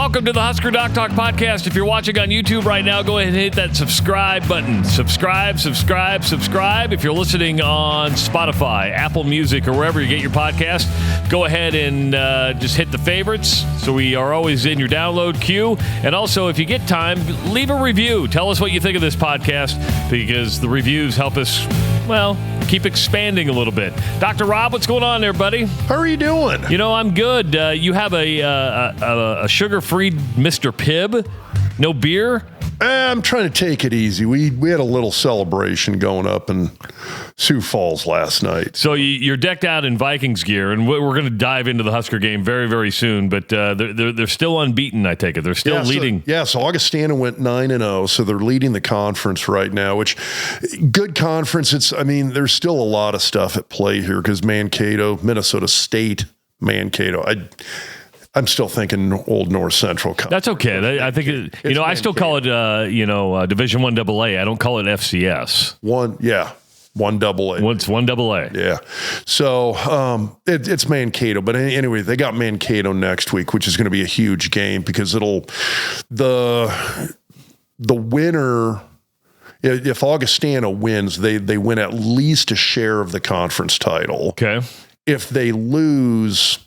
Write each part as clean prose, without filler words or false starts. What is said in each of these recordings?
Welcome to the Husker Doc Talk podcast. If you're watching on YouTube right now, go ahead and hit that subscribe button. Subscribe. If you're listening on Spotify, Apple Music, or wherever you get your podcast, go ahead and just hit the favorites so we are always in your download queue. And also, if you get time, leave a review. Tell us what you think of this podcast because the reviews help us, well, keep expanding a little bit. Dr. Rob, what's going on there, buddy? How are you doing? You know, I'm good. You have a sugar-free Mr. Pibb? No beer? I'm trying to take it easy. We had a little celebration going up in Sioux Falls last night. So you're decked out in Vikings gear, and we're going to dive into the Husker game very, very soon. But they're still unbeaten, I take it. They're still leading. So Augustana went 9-0, so they're leading the conference right now, which good conference. There's still a lot of stuff at play here because Mankato, Minnesota State, Mankato. I'm still thinking Old North Central. That's okay. I think I still call it Division I AA. I don't call it FCS. One AA. It's one AA. Yeah. So it's Mankato, but anyway, they got Mankato next week, which is going to be a huge game because the winner. If Augustana wins, they win at least a share of the conference title. Okay. If they lose,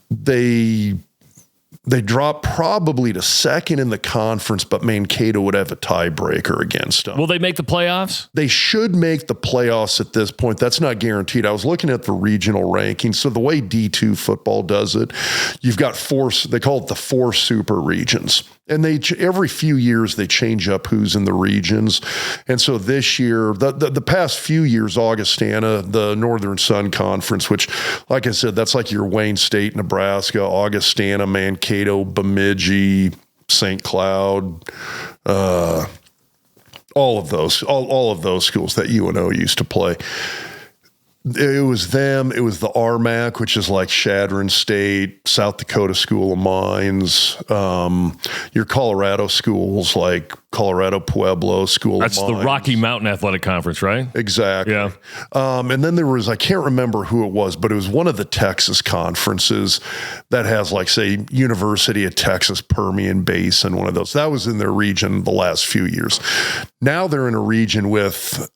they drop probably to second in the conference, but Mankato would have a tiebreaker against them. Will they make the playoffs? They should make the playoffs at this point. That's not guaranteed. I was looking at the regional rankings. So the way D2 football does it, you've got they call it the 4 super regions. And every few years they change up who's in the regions. And so this year, the past few years, Augustana, the Northern Sun Conference, which, like I said, that's like your Wayne State, Nebraska, Augustana, Mankato, Bemidji, St. Cloud, all of those schools that UNO used to play. It was them. It was the RMAC, which is like Chadron State, South Dakota School of Mines, your Colorado schools like Colorado Pueblo School of Mines. That's the Rocky Mountain Athletic Conference, right? Exactly. Yeah. And then there was, I can't remember who it was, but it was one of the Texas conferences that has like, say, University of Texas Permian Basin, one of those. That was in their region the last few years. Now they're in a region with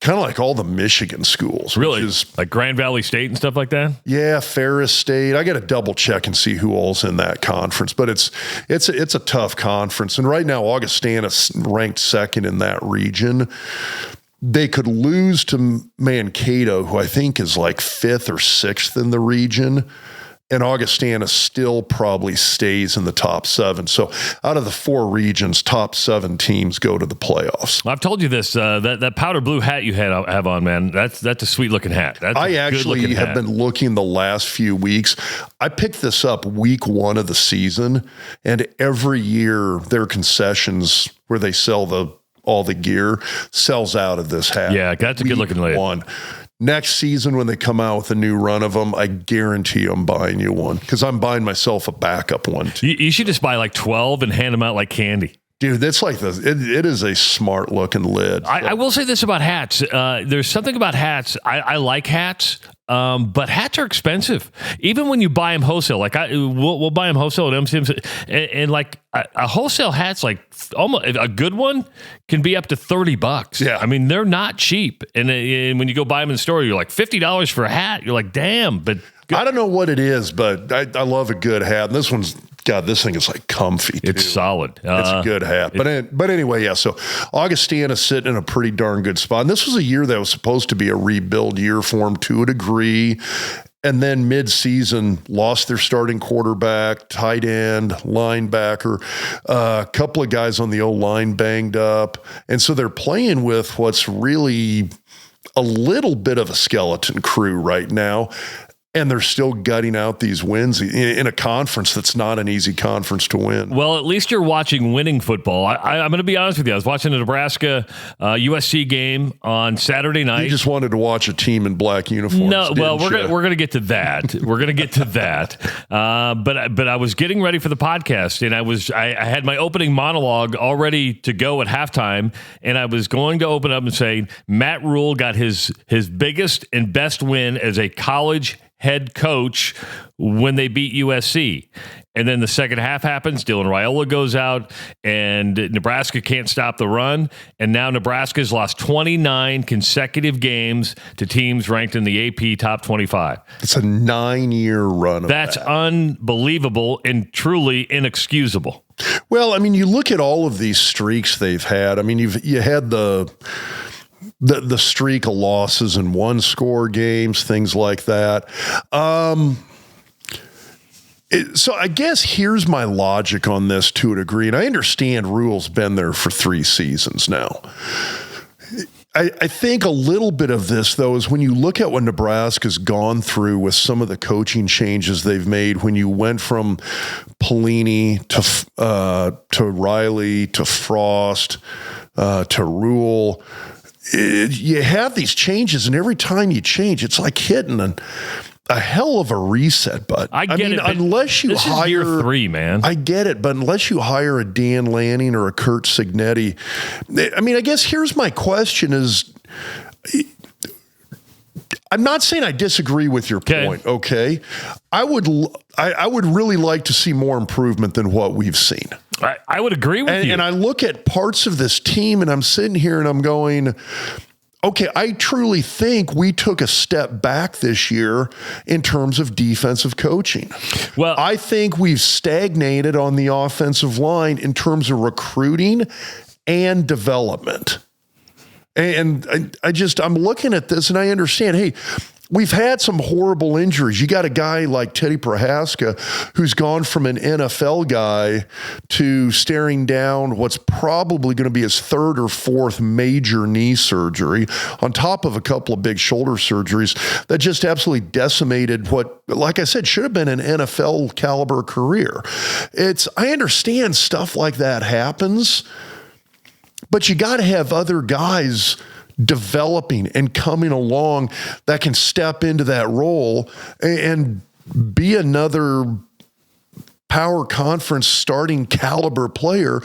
kind of like all the Michigan schools. Really? Like Grand Valley State and stuff like that? Yeah, Ferris State. I got to double check and see who all's in that conference. But it's a tough conference. And right now, Augustana's ranked second in that region. They could lose to Mankato, who I think is like 5th or 6th in the region. And Augustana still probably stays in the top 7. So out of the 4 regions, top 7 teams go to the playoffs. I've told you this, that powder blue hat you have on, man, that's a sweet looking hat. I actually have been looking the last few weeks. I picked this up week 1 of the season, and every year their concessions where they sell all the gear sells out of this hat. Yeah, that's a good looking hat. Next season, when they come out with a new run of them, I guarantee I'm buying you one because I'm buying myself a backup one too. You should just buy like 12 and hand them out like candy. Dude, that's like it is a smart looking lid. I will say this about hats. There's something about hats. I like hats, but hats are expensive. Even when you buy them wholesale, like we'll buy them wholesale at MCM's, and like a wholesale hat's like almost a good one can be up to $30. Yeah, I mean they're not cheap. And when you go buy them in the store, you're like $50 for a hat. You're like, damn. But I don't know what it is, but I love a good hat. And this one's. God, this thing is like comfy too. It's solid. It's a good hat. But anyway, yeah, so Augustana sitting in a pretty darn good spot. And this was a year that was supposed to be a rebuild year for them to a degree. And then mid-season lost their starting quarterback, tight end, linebacker, a couple of guys on the O-line banged up. And so they're playing with what's really a little bit of a skeleton crew right now. And they're still gutting out these wins in a conference that's not an easy conference to win. Well, at least you're watching winning football. I'm going to be honest with you. I was watching the Nebraska USC game on Saturday night. You just wanted to watch a team in black uniforms. No, well, we're going to get to that. We're going to get to that. But I was getting ready for the podcast, and I had my opening monologue all ready to go at halftime, and I was going to open up and say Matt Rhule got his biggest and best win as a college head coach when they beat USC. And then the second half happens. Dylan Raiola goes out, and Nebraska can't stop the run. And now Nebraska's lost 29 consecutive games to teams ranked in the AP top 25. It's a 9-year run. That's unbelievable and truly inexcusable. Well, I mean, you look at all of these streaks they've had. I mean, you had the streak of losses in one-score games, things like that. So I guess here's my logic on this to a degree, and I understand Rhule's been there for 3 seasons now. I think a little bit of this, though, is when you look at what Nebraska's gone through with some of the coaching changes they've made, when you went from Pelini to Riley to Frost to Rhule. You have these changes, and every time you change, it's like hitting a hell of a reset button. I get it. Unless you this hire is year 3, man. I get it, but unless you hire a Dan Lanning or a Kurt Signetti, I mean, I guess here's my question is, I'm not saying I disagree with your point, okay? I would really like to see more improvement than what we've seen. I would agree with you. And I look at parts of this team, and I'm sitting here and I'm going, okay, I truly think we took a step back this year in terms of defensive coaching. Well, I think we've stagnated on the offensive line in terms of recruiting and development. And I'm looking at this and I understand, hey, we've had some horrible injuries. You got a guy like Teddy Prohaska who's gone from an NFL guy to staring down what's probably going to be his 3rd or 4th major knee surgery on top of a couple of big shoulder surgeries that just absolutely decimated what, like I said, should have been an NFL caliber career. I understand stuff like that happens, but you got to have other guys developing and coming along that can step into that role and be another power conference starting caliber player.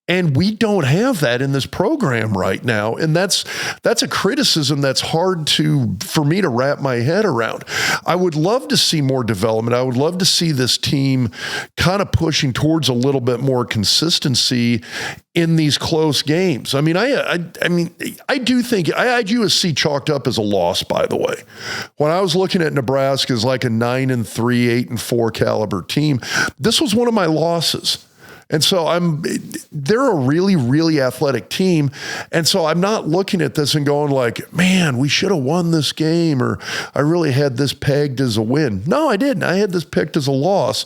And we don't have that in this program right now. And that's a criticism that's hard for me to wrap my head around. I would love to see more development. I would love to see this team kind of pushing towards a little bit more consistency in these close games. I mean, I do think I had USC chalked up as a loss, by the way. When I was looking at Nebraska as like a 9-3, 8-4 caliber team, this was one of my losses. And so they're a really, really athletic team. And so I'm not looking at this and going like, man, we should have won this game, or I really had this pegged as a win. No, I didn't. I had this picked as a loss.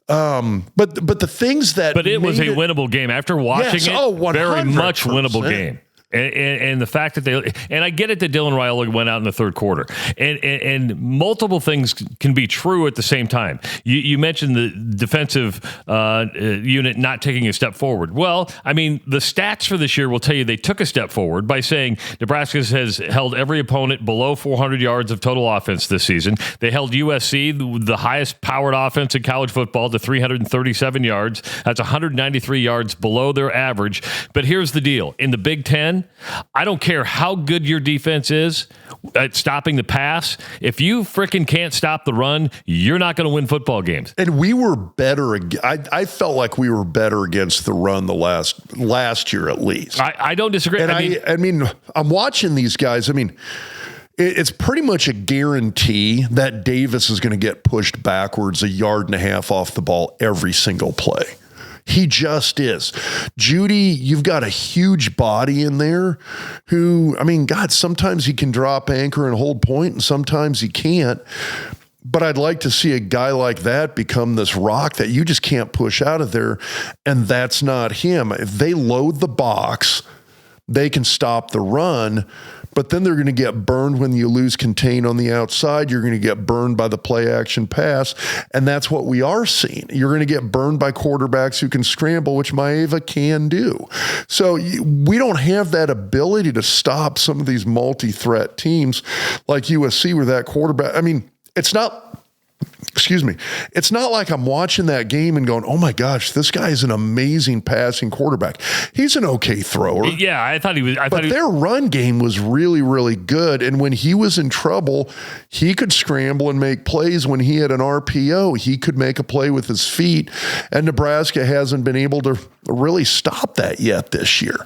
But the things that But it was a winnable game. After watching it, very much winnable game. And the fact that and I get it that Dylan Raiola went out in the 3rd quarter, and multiple things can be true at the same time. You mentioned the defensive unit not taking a step forward. Well, I mean, the stats for this year will tell you they took a step forward by saying Nebraska has held every opponent below 400 yards of total offense this season. They held USC, the highest powered offense in college football, to 337 yards. That's 193 yards below their average. But here's the deal. In the Big Ten, I don't care how good your defense is at stopping the pass. If you freaking can't stop the run, you're not going to win football games. And we were better. I felt like we were better against the run the last year at least. I don't disagree. And I mean, I'm watching these guys. I mean, it's pretty much a guarantee that Davis is going to get pushed backwards 1.5 yards off the ball every single play. He just is. Judy, you've got a huge body in there who, I mean, God, sometimes he can drop anchor and hold point, and sometimes he can't. But I'd like to see a guy like that become this rock that you just can't push out of there, and that's not him. If they load the box, they can stop the run, but then they're going to get burned when you lose contain on the outside. You're going to get burned by the play action pass, and that's what we are seeing. You're going to get burned by quarterbacks who can scramble, which Maeva can do. So we don't have that ability to stop some of these multi-threat teams like USC with that quarterback. I mean, it's not excuse me, it's not like I'm watching that game and going, oh my gosh, this guy is an amazing passing quarterback. He's an okay thrower. Yeah, I thought he was. But their run game was really, really good. And when he was in trouble, he could scramble and make plays. When he had an RPO, he could make a play with his feet. And Nebraska hasn't been able to really stop that yet this year.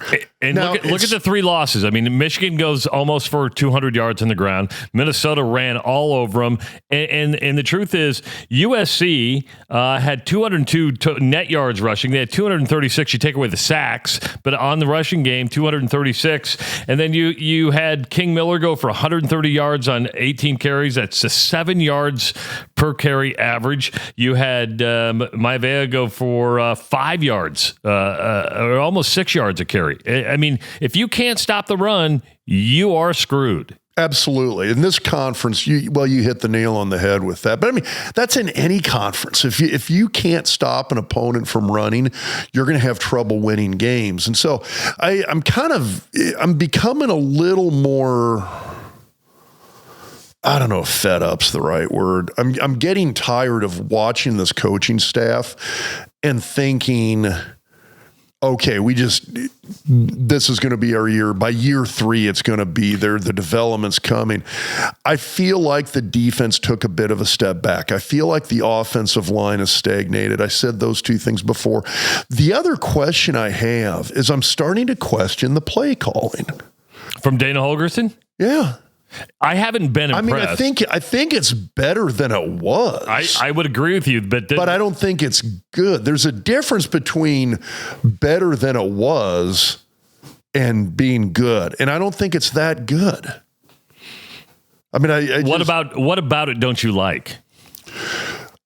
And now, look at the 3 losses. I mean, Michigan goes almost for 200 yards on the ground. Minnesota ran all over them. And the truth is, USC had 202 net yards rushing. They had 236. You take away the sacks, but on the rushing game, 236. And then you had King Miller go for 130 yards on 18 carries. That's a 7 yards per carry average. You had Maivea go for 5 yards, or almost 6 yards a carry. I mean, if you can't stop the run, you are screwed. Absolutely. In this conference, you hit the nail on the head with that. But I mean, that's in any conference. If you can't stop an opponent from running, you're going to have trouble winning games. And so I'm becoming a little more, I don't know if fed up's the right word. I'm getting tired of watching this coaching staff and thinking, okay, this is going to be our year. By year 3, it's going to be there. The development's coming. I feel like the defense took a bit of a step back. I feel like the offensive line is stagnated. I said those 2 things before. The other question I have is I'm starting to question the play calling. From Dana Holgorsen? Yeah. I haven't been impressed. I mean, I think it's better than it was. I would agree with you, but I don't think it's good. There's a difference between better than it was and being good, and I don't think it's that good. I mean, what about it? Don't you like?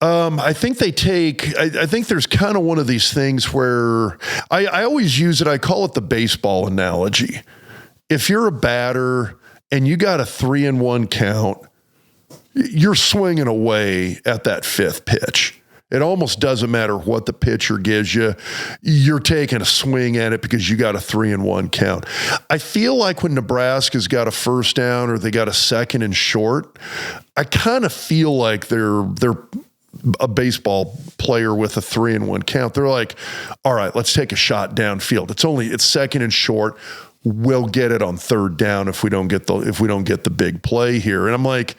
I think they take. I think there's kind of one of these things where I always use it. I call it the baseball analogy. If you're a batter and you got a 3-1 count, you're swinging away at that 5th pitch. It almost doesn't matter what the pitcher gives you. You're taking a swing at it because you got a 3-1 count. I feel like when Nebraska's got a first down or they got a 2nd and short, I kind of feel like they're a baseball player with a 3-1 count. They're like, all right, let's take a shot downfield. It's 2nd and short. We'll get it on 3rd down if we don't get the big play here. And I'm like,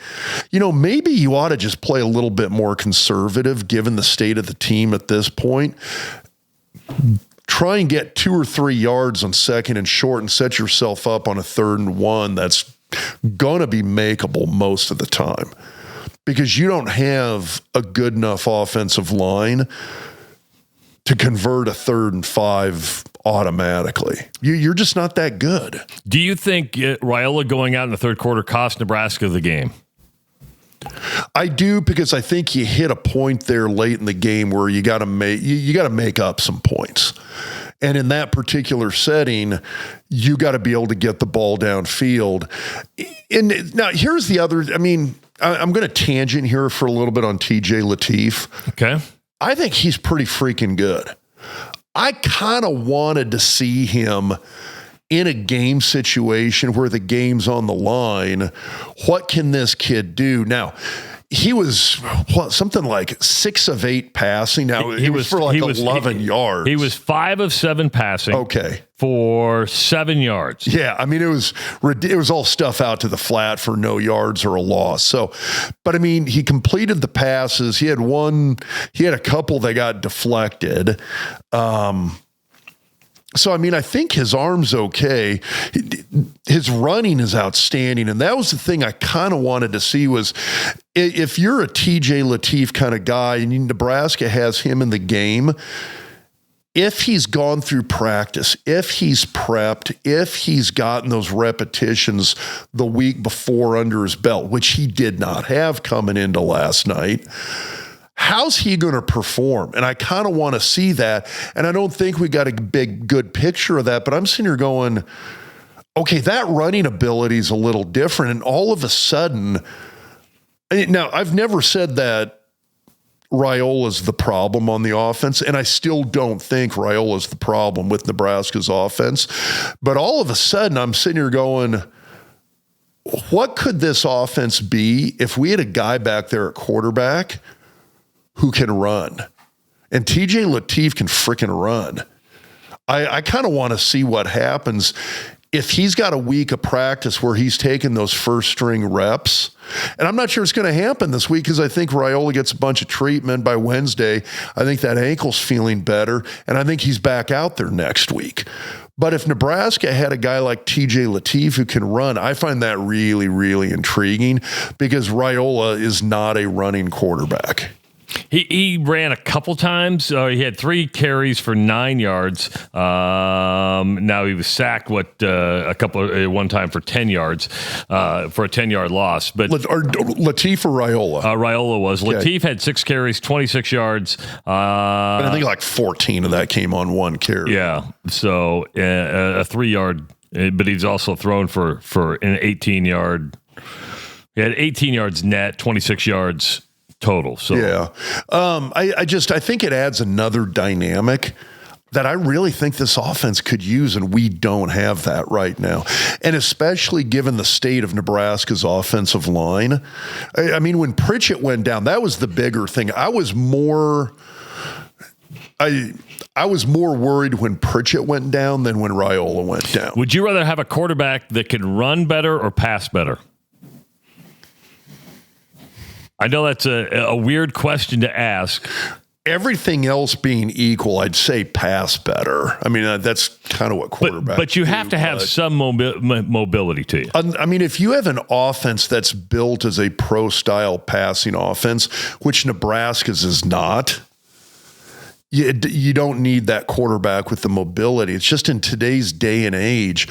maybe you ought to just play a little bit more conservative given the state of the team at this point. Try and get 2 or 3 yards on 2nd and short and set yourself up on a 3rd and 1 that's going to be makeable most of the time because you don't have a good enough offensive line to convert a 3rd and 5 automatically. You're just not that good. Do you think Raiola going out in the 3rd quarter cost Nebraska the game? I do, because I think you hit a point there late in the game where you got to make up some points. And in that particular setting, you got to be able to get the ball downfield. And now here's the other, I'm going to tangent here for a little bit on TJ Lateef. Okay. I think he's pretty freaking good. I kind of wanted to see him in a game situation where the game's on the line. What can this kid do? Now, he was something like 6 of 8 passing. Now, he was for 11 yards. He was 5 of 7 passing. Okay. For 7 yards. Yeah, it was all stuff out to the flat for no yards or a loss. So, but he completed the passes. He had a couple that got deflected. So, I think his arm's okay. His running is outstanding. And that was the thing I kind of wanted to see was if you're a TJ Lateef kind of guy and Nebraska has him in the game, if he's gone through practice, if he's prepped, if he's gotten those repetitions the week before under his belt, which he did not have coming into last night, how's he going to perform? And I kind of want to see that. And I don't think we got a good picture of that, but I'm sitting here going, okay, that running ability is a little different. And all of a sudden, now I've never said that Raiola's the problem on the offense, and I still don't think Raiola's the problem with Nebraska's offense. But all of a sudden, I'm sitting here going, what could this offense be if we had a guy back there at quarterback who can run. And TJ Lateef can freaking run. I kind of want to see what happens if he's got a week of practice where he's taking those first string reps. And I'm not sure it's going to happen this week because I think Raiola gets a bunch of treatment by Wednesday. I think that ankle's feeling better, and I think he's back out there next week. But if Nebraska had a guy like TJ Lateef who can run, I find that really, really intriguing because Raiola is not a running quarterback. He ran a couple times. He had 3 carries for 9 yards. Now he was sacked one time for 10 yards for a 10-yard loss. But Lateef or Raiola? Raiola was. Okay. Lateef had 6 carries, 26 yards. And I think like 14 of that came on 1 carry. Yeah. So a 3-yard, but he's also thrown for an 18-yard. He had 18 yards net, 26 yards total. So yeah, I think it adds another dynamic that I really think this offense could use, and we don't have that right now. And especially given the state of Nebraska's offensive line. I mean, when Pritchett went down, that was the bigger thing. I was more worried when Pritchett went down than when Raiola went down. Would you rather have a quarterback that could run better or pass better? I know that's a weird question to ask. Everything else being equal, I'd say pass better. I mean, that's kind of what quarterback. But you have to have some mobility to you. I mean, if you have an offense that's built as a pro-style passing offense, which Nebraska's is not, you don't need that quarterback with the mobility. It's just in today's day and age,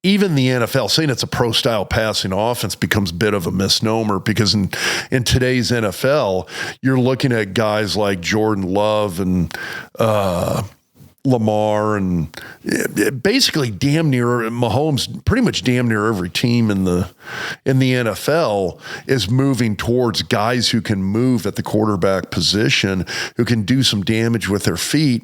even the NFL, saying it's a pro-style passing offense becomes a bit of a misnomer because in today's NFL, you're looking at guys like Jordan Love and Lamar and basically damn near Mahomes, pretty much damn near every team in the NFL is moving towards guys who can move at the quarterback position, who can do some damage with their feet.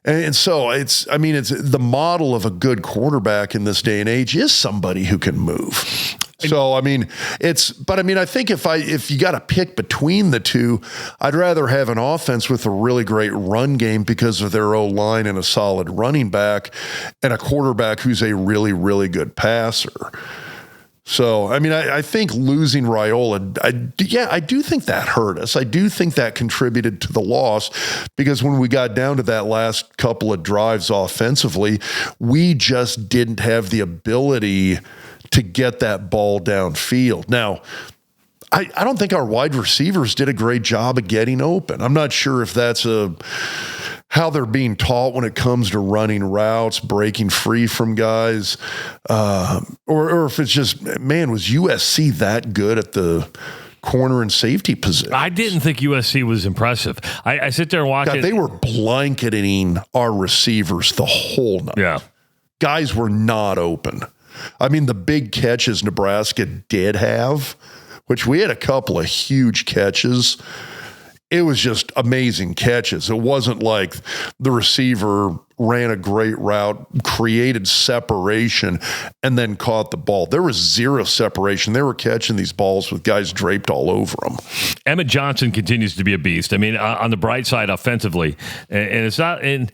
And so it's the model of a good quarterback in this day and age is somebody who can move. So, I think if you got to pick between the two, I'd rather have an offense with a really great run game because of their O-line and a solid running back and a quarterback who's a really, really good passer. So, I think losing Raiola, I do think that hurt us. I do think that contributed to the loss because when we got down to that last couple of drives offensively, we just didn't have the ability to get that ball downfield. Now, I don't think our wide receivers did a great job of getting open. I'm not sure if that's how they're being taught when it comes to running routes, breaking free from guys, or if it's just, man, was USC that good at the corner and safety position? I didn't think USC was impressive. I sit there and watch it. They were blanketing our receivers the whole night. Yeah. Guys were not open. The big catches Nebraska did have, which we had a couple of huge catches. It was just amazing catches. It wasn't like the receiver ran a great route, created separation, and then caught the ball. There was zero separation. They were catching these balls with guys draped all over them. Emmett Johnson continues to be a beast. On the bright side offensively, and it's not, and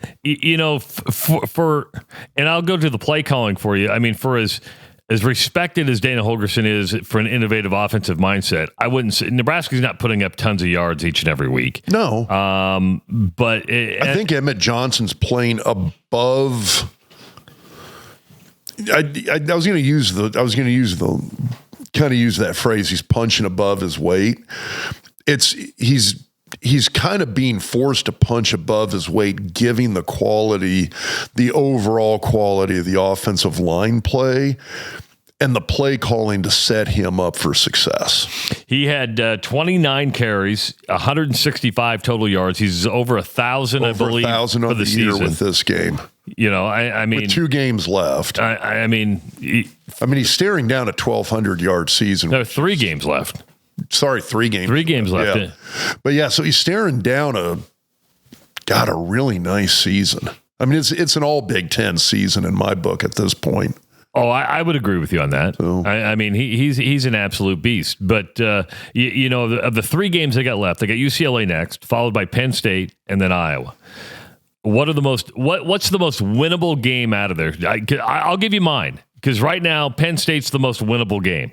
for and I'll go to the play calling for you. For as respected as Dana Holgorsen is for an innovative offensive mindset, I wouldn't say Nebraska's not putting up tons of yards each and every week. No. But I think Emmett Johnson's playing above. I was going to use that phrase. He's punching above his weight. He's kind of being forced to punch above his weight, giving the overall quality of the offensive line play and the play calling to set him up for success. He had 29 carries, 165 total yards. He's over 1,000, I believe, 1,000 for on the season with this game. With 2 games left. He's staring down a 1,200-yard season. No, 3 games left. Sorry, 3 games. 3 games left. Yeah. But yeah, so he's staring down a really nice season. It's an all Big Ten season in my book at this point. Oh, I would agree with you on that. So. I mean, he's an absolute beast. But, of the 3 games they got left, they got UCLA next, followed by Penn State, and then Iowa. What's the most winnable game out of there? I'll give you mine, because right now, Penn State's the most winnable game.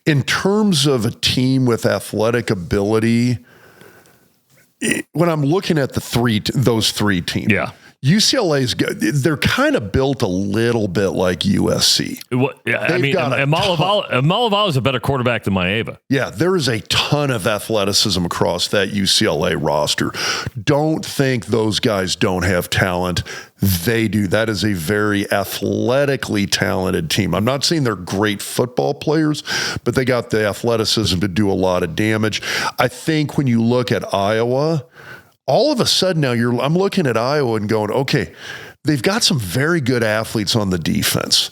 In terms of a team with athletic ability, when I'm looking at those 3 teams, yeah. UCLA's they're kind of built a little bit like USC. Malavala is a better quarterback than Maeva. Yeah, there is a ton of athleticism across that UCLA roster. Don't think those guys don't have talent. They do. That is a very athletically talented team. I'm not saying they're great football players, but they got the athleticism to do a lot of damage. I think when you look at Iowa, all of a sudden now I'm looking at Iowa and going, okay, they've got some very good athletes on the defense.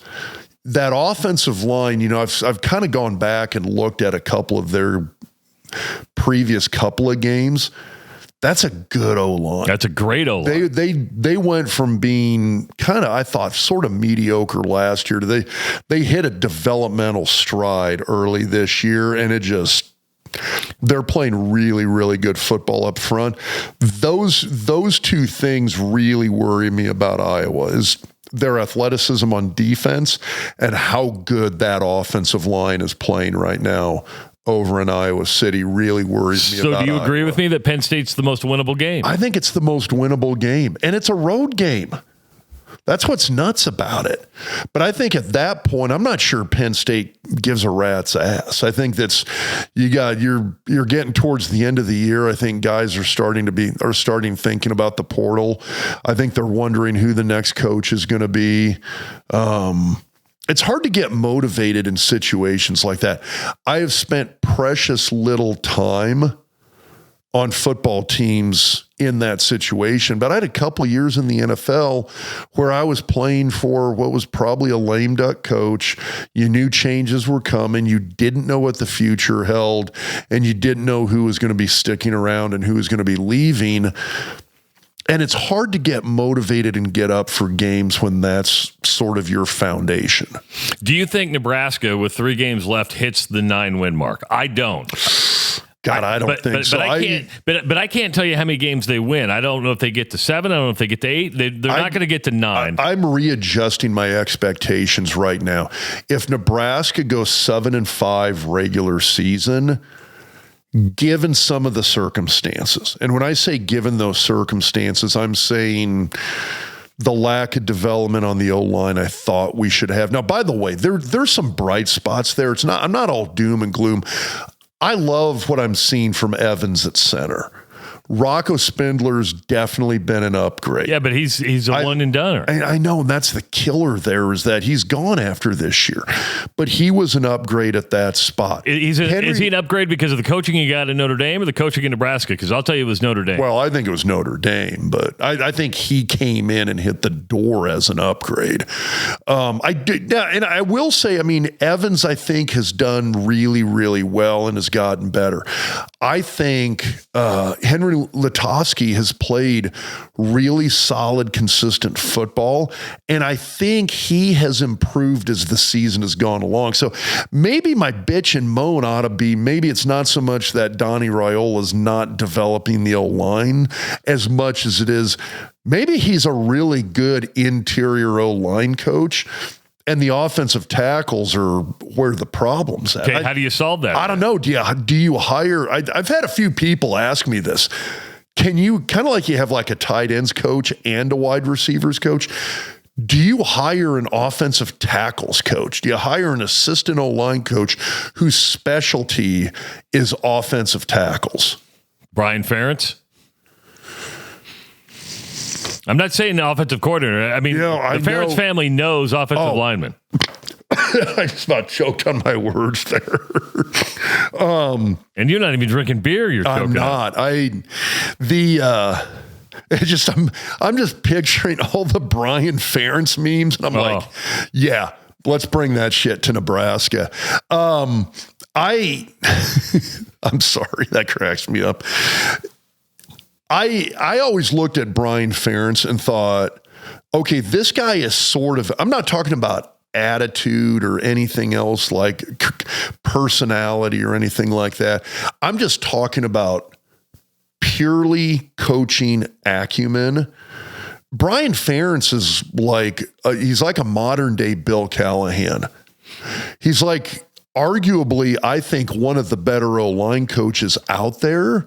That offensive line, I've kind of gone back and looked at a couple of their previous couple of games. That's a good O-line. That's a great O-line. They went from being kind of, I thought, sort of mediocre last year to they hit a developmental stride early this year, and they're playing really, really good football up front. Those 2 things really worry me about Iowa, is their athleticism on defense and how good that offensive line is playing right now over in Iowa City really worries me about So do you agree Iowa. with me that Penn State's the most winnable game? I think it's the most winnable game, and it's a road game. That's what's nuts about it. But I think at that point, I'm not sure Penn State gives a rat's ass. I think you're getting towards the end of the year. I think guys are starting thinking about the portal. I think they're wondering who the next coach is going to be. It's hard to get motivated in situations like that. I have spent precious little time on football teams in that situation, but I had a couple of years in the NFL where I was playing for what was probably a lame duck coach. You knew changes were coming. You didn't know what the future held, and you didn't know who was going to be sticking around and who was going to be leaving. And it's hard to get motivated and get up for games when that's sort of your foundation. Do you think Nebraska, with 3 games left, hits the 9-win mark? I don't. God, I don't think so. But I can't tell you how many games they win. I don't know if they get to 7. I don't know if they get to 8. They're not going to get to 9. I'm readjusting my expectations right now. If Nebraska goes 7-5 regular season, given some of the circumstances, and when I say given those circumstances, I'm saying the lack of development on the O-line I thought we should have. Now, by the way, there's some bright spots there. I'm not all doom and gloom. I love what I'm seeing from Evans at center. Rocco Spindler's definitely been an upgrade. Yeah, but he's a one and done. I know, and that's the killer there, is that he's gone after this year. But he was an upgrade at that spot. Is he an upgrade because of the coaching he got in Notre Dame or the coaching in Nebraska? Because I'll tell you it was Notre Dame. Well, I think it was Notre Dame, but I think he came in and hit the door as an upgrade. And I will say, I mean, Evans, I think, has done really, really well and has gotten better. I think Henry Latofsky has played really solid, consistent football, and I think he has improved as the season has gone along. So maybe my bitch and moan ought to be, maybe it's not so much that Donnie Raiola is not developing the O-line as much as it is maybe he's a really good interior O-line coach, and the offensive tackles are where the problem's at. Okay, how do you solve that? I don't know. Do you hire? I've had a few people ask me this. Can you, kind of like you have like a tight ends coach and a wide receivers coach, do you hire an offensive tackles coach? Do you hire an assistant O-line coach whose specialty is offensive tackles? Brian Ferentz? I'm not saying the offensive coordinator. I mean, the Ferentz family knows offensive linemen. I just about choked on my words there. And you're not even drinking beer. You're choking. I'm not. I'm just picturing all the Brian Ferentz memes, and I'm like, yeah, let's bring that shit to Nebraska. I'm sorry, that cracks me up. I always looked at Brian Ferentz and thought, okay, this guy is sort of, I'm not talking about attitude or anything else like personality or anything like that. I'm just talking about purely coaching acumen. Brian Ferentz is like, he's like a modern day Bill Callahan. He's like arguably, I think, one of the better O-line coaches out there.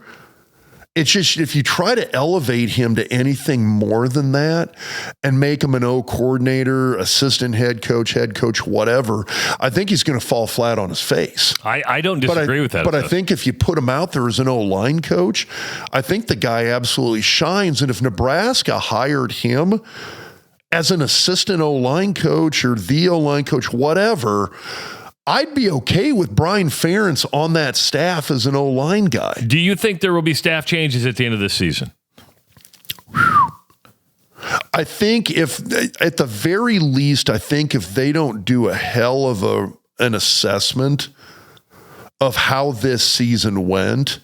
It's just, if you try to elevate him to anything more than that and make him an O coordinator, assistant head coach, whatever, I think he's going to fall flat on his face. I don't disagree with that. But I think if you put him out there as an O-line coach, I think the guy absolutely shines. And if Nebraska hired him as an assistant O-line coach or the O-line coach, whatever, I'd be okay with Brian Ferentz on that staff as an O-line guy. Do you think there will be staff changes at the end of this season? I think if, at the very least, I think if they don't do a hell of an assessment of how this season went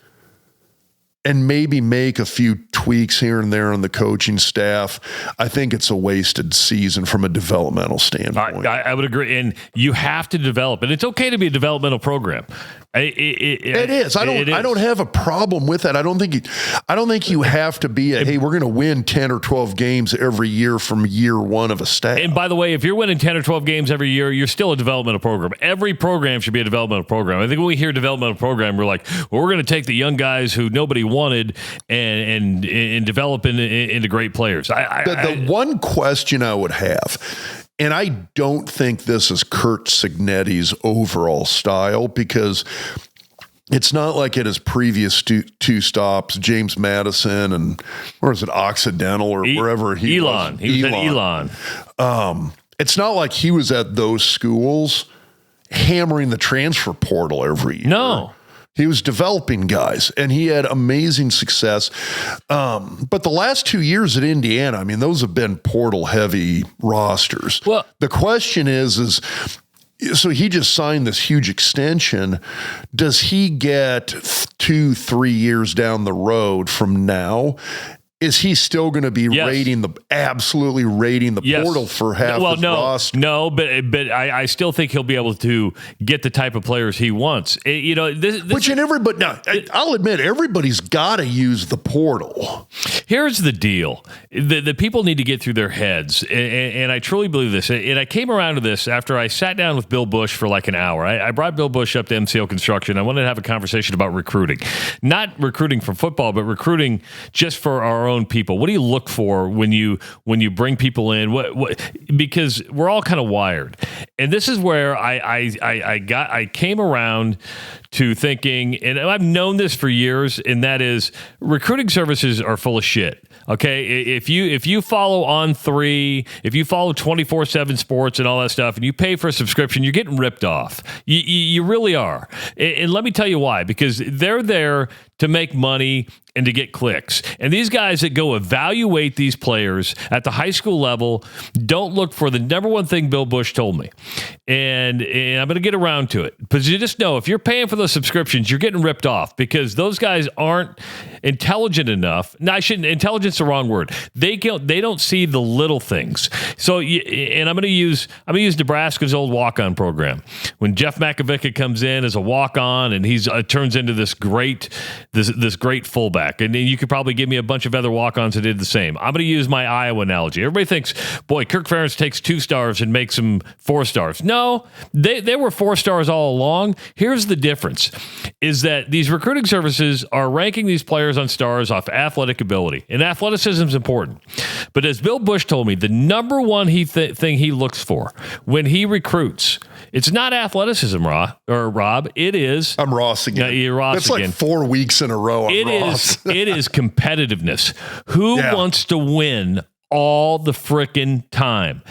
and maybe make a few tweaks here and there on the coaching staff, I think it's a wasted season from a developmental standpoint. I would agree. And you have to develop. And it's okay to be a developmental program. It is. I don't have a problem with that. I don't think you have to be hey, we're going to win 10 or 12 games every year from year one of a staff. And by the way, if you're winning 10 or 12 games every year, you're still a developmental program. Every program should be a developmental program. I think when we hear developmental program, we're like, well, we're going to take the young guys who nobody wanted and develop into great players. The one question I would have, and I don't think this is Curt Cignetti's overall style, because it's not like at his previous two stops, James Madison and where is it, Occidental or wherever he was. He was at Elon. It's not like he was at those schools hammering the transfer portal every year. No. He was developing guys, and he had amazing success. But the last 2 years at Indiana, I mean, those have been portal-heavy rosters. Well, the question is so he just signed this huge extension. Does he get 2-3 years down the road from now? Is he still going to be absolutely rating the portal for half his roster? No, but I still think he'll be able to get the type of players he wants. I'll admit, everybody's got to use the portal. Here's the deal. The people need to get through their heads, and I truly believe this. And I came around to this after I sat down with Bill Bush for like an hour. I brought Bill Bush up to MCL Construction. I wanted to have a conversation about recruiting. Not recruiting for football, but recruiting just for our own people. What do you look for when you bring people in? What because we're all kind of wired, and this is where I came around to thinking, and I've known this for years, and that is recruiting services are full of shit. Okay, if you follow On3, if you follow 24/7 Sports and all that stuff, and you pay for a subscription, you're getting ripped off. You really are. And let me tell you why. Because they're there to make money and to get clicks. And these guys that go evaluate these players at the high school level don't look for the number one thing Bill Bush told me. And I'm going to get around to it. Because you just know, if you're paying for those subscriptions, you're getting ripped off because those guys aren't intelligent enough. No, intelligence is the wrong word. They don't see the little things. So, and I'm going to use Nebraska's old walk-on program. When Jeff Makovica comes in as a walk-on and he's turns into this great fullback, and then you could probably give me a bunch of other walk-ons that did the same. I'm going to use my Iowa analogy. Everybody thinks, boy, Kirk Ferentz takes 2 stars and makes them 4 stars. No, they were 4 stars all along. Here's the difference, is that these recruiting services are ranking these players on stars off athletic ability, and athleticism is important. But as Bill Bush told me, the number one thing he looks for when he recruits, it's not athleticism, Rob. It is. I'm Ross again. You're Ross That's again. Like 4 weeks in a row. It is competitiveness. Who wants to win all the frickin' time?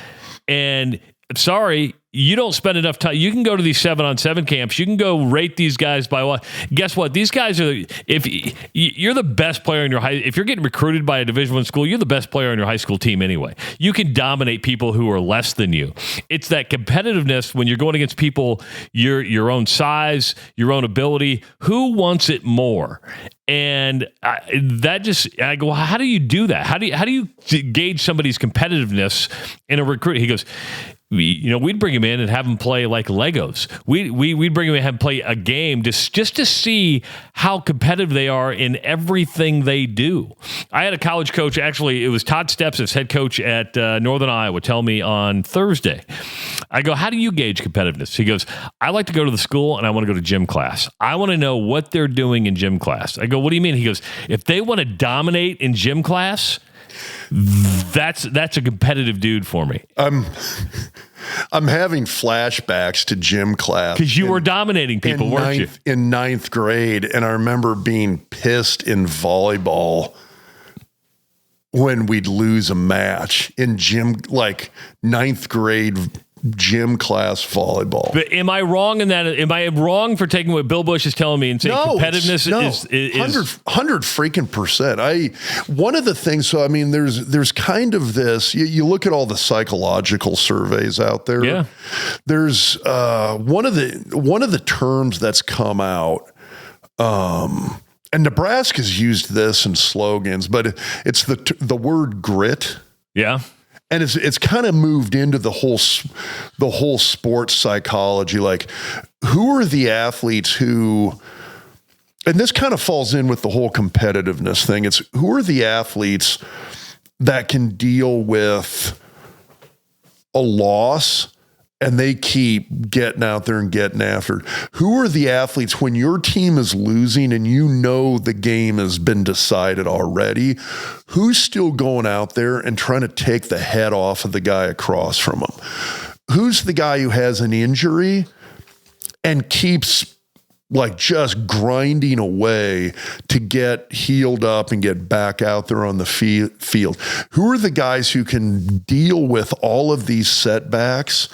And sorry, you don't spend enough time. You can go to these 7-on-7 camps. You can go rate these guys by what? Guess what? These guys are. If you're the best player in your if you're getting recruited by a Division I school, you're the best player on your high school team anyway. You can dominate people who are less than you. It's that competitiveness when you're going against people your own size, your own ability. Who wants it more? And I go, how do you do that? How do you gauge somebody's competitiveness in a recruit? He goes, we'd bring him in and have him play like Legos. We'd bring him in and have him play a game just to see how competitive they are in everything they do. I had a college coach, actually, it was Todd Stepsis, head coach at Northern Iowa, tell me on Thursday. I go, how do you gauge competitiveness? He goes, I like to go to the school and I want to go to gym class. I want to know what they're doing in gym class. I go, what do you mean? He goes, if they want to dominate in gym class, that's a competitive dude for me. I'm having flashbacks to gym class because you were dominating people, weren't you? In ninth grade, and I remember being pissed in volleyball when we'd lose a match in gym, like ninth grade gym class volleyball. But am I wrong in that? Am I wrong for taking what Bill Bush is telling me and saying competitiveness is 100 freaking percent? One of the things, so I mean, there's kind of this, you look at all the psychological surveys out there. Yeah. There's one of the terms that's come out, and Nebraska's used this in slogans, but it's the word grit. Yeah. And it's kind of moved into the whole sports psychology. Like, who are the athletes who, and this kind of falls in with the whole competitiveness thing. It's who are the athletes that can deal with a loss and they keep getting out there and getting after it? Who are the athletes when your team is losing and you know the game has been decided already? Who's still going out there and trying to take the head off of the guy across from him? Who's the guy who has an injury and keeps like just grinding away to get healed up and get back out there on the field? Who are the guys who can deal with all of these setbacks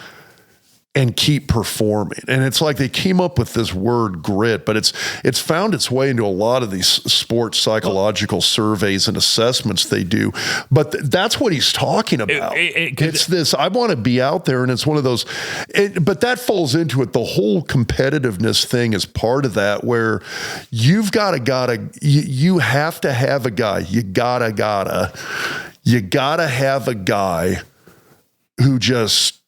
and keep performing? And it's like they came up with this word grit, but it's found its way into a lot of these sports psychological surveys and assessments they do. But that's what he's talking about. It's this, I want to be out there, and it's one of those, but that falls into it. The whole competitiveness thing is part of that, where you've you have to have a guy. You gotta have a guy who just,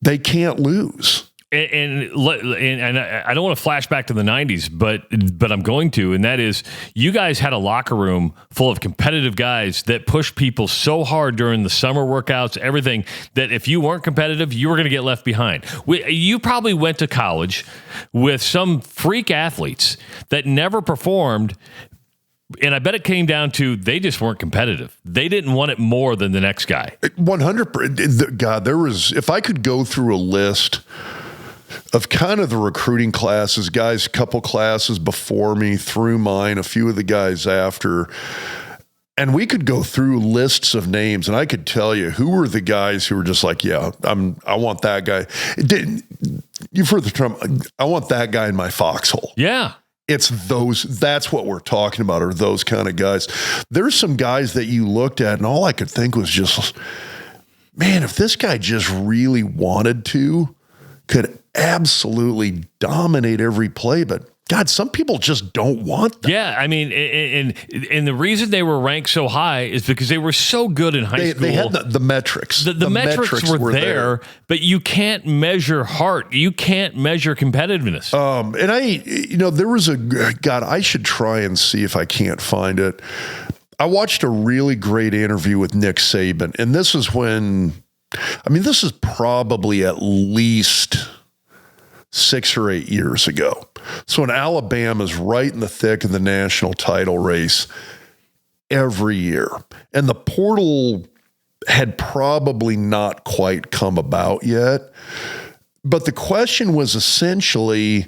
they can't lose. And I don't want to flash back to the 90s, but I'm going to, and that is, you guys had a locker room full of competitive guys that pushed people so hard during the summer workouts, everything, that if you weren't competitive, you were going to get left behind. You probably went to college with some freak athletes that never performed. And I bet it came down to they just weren't competitive. They didn't want it more than the next guy. 100%. God, if I could go through a list of kind of the recruiting classes, guys, a couple classes before me, through mine, a few of the guys after, and we could go through lists of names, and I could tell you who were the guys who were just like, yeah, I want that guy. You've heard the term, I want that guy in my foxhole. Yeah. It's that's what we're talking about, are those kind of guys. There's some guys that you looked at and all I could think was just, man, if this guy just really wanted to, could absolutely dominate every play, but God, some people just don't want that. Yeah, I mean, and the reason they were ranked so high is because they were so good in high school. They had the metrics. The metrics were there, but you can't measure heart. You can't measure competitiveness. And there was God, I should try and see if I can't find it. I watched a really great interview with Nick Saban, and this is this is probably at least 6 or 8 years ago. So when Alabama's right in the thick of the national title race every year, and the portal had probably not quite come about yet, but the question was essentially,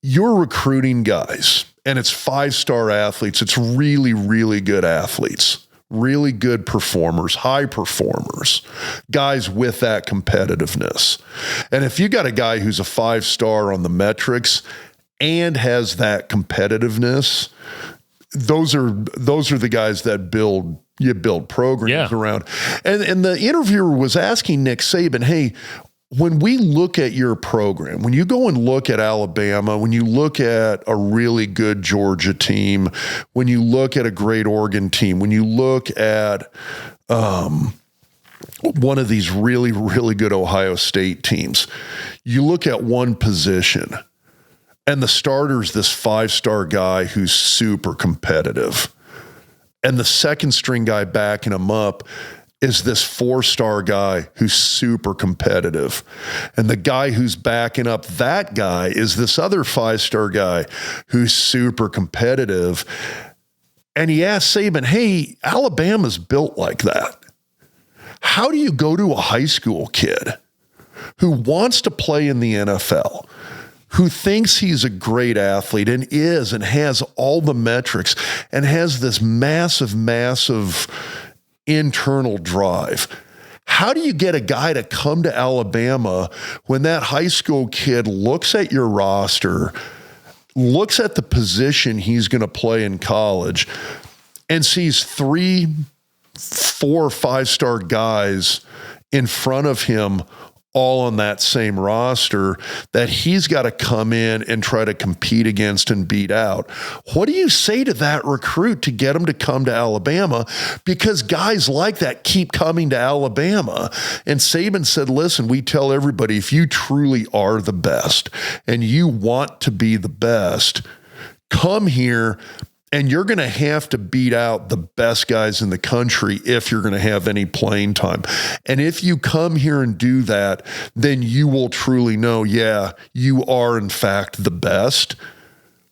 you're recruiting guys, and it's 5-star athletes. It's really, really good athletes. Really good performers, high performers, guys with that competitiveness. And if you got a guy who's a 5-star on the metrics and has that competitiveness, those are the guys that you build programs around. And the interviewer was asking Nick Saban, hey, when we look at your program, when you go and look at Alabama, when you look at a really good Georgia team, when you look at a great Oregon team, when you look at one of these really, really good Ohio State teams. You look at one position, and the starter's this 5-star guy who's super competitive. And the second string guy backing him up is this 4-star guy who's super competitive. And the guy who's backing up that guy is this other 5-star guy who's super competitive. And he asked Saban, hey, Alabama's built like that. How do you go to a high school kid who wants to play in the NFL, who thinks he's a great athlete and is and has all the metrics and has this massive, massive internal drive? How do you get a guy to come to Alabama when that high school kid looks at your roster, looks at the position he's going to play in college, and sees 3, 4, 5-star guys in front of him all on that same roster that he's got to come in and try to compete against and beat out? What do you say to that recruit to get him to come to Alabama? Because guys like that keep coming to Alabama. And Saban said, listen, we tell everybody, if you truly are the best and you want to be the best, come here. And you're going to have to beat out the best guys in the country if you're going to have any playing time. And if you come here and do that, then you will truly know, yeah, you are in fact the best.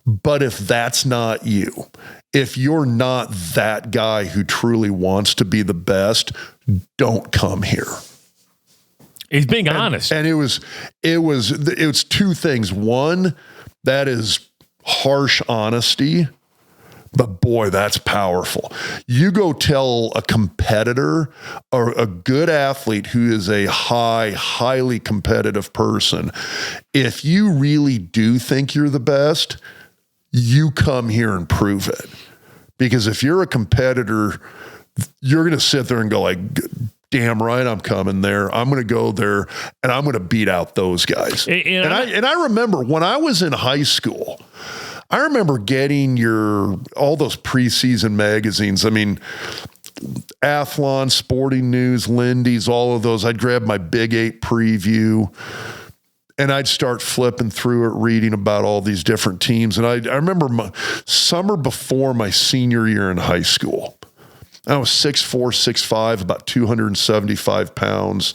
But if that's not you, if you're not that guy who truly wants to be the best, don't come here. He's being honest. And it was 2 things. One, that is harsh honesty. But boy, that's powerful. You go tell a competitor or a good athlete who is a highly competitive person, if you really do think you're the best, you come here and prove it. Because if you're a competitor, you're going to sit there and go like, damn right, I'm coming there. I'm going to go there and I'm going to beat out those guys. And I remember when I was in high school, I remember getting all those preseason magazines. I mean, Athlon, Sporting News, Lindy's, all of those. I'd grab my Big 8 preview and I'd start flipping through it, reading about all these different teams. And I remember summer before my senior year in high school, I was 6'4", 6'5", about 275 pounds,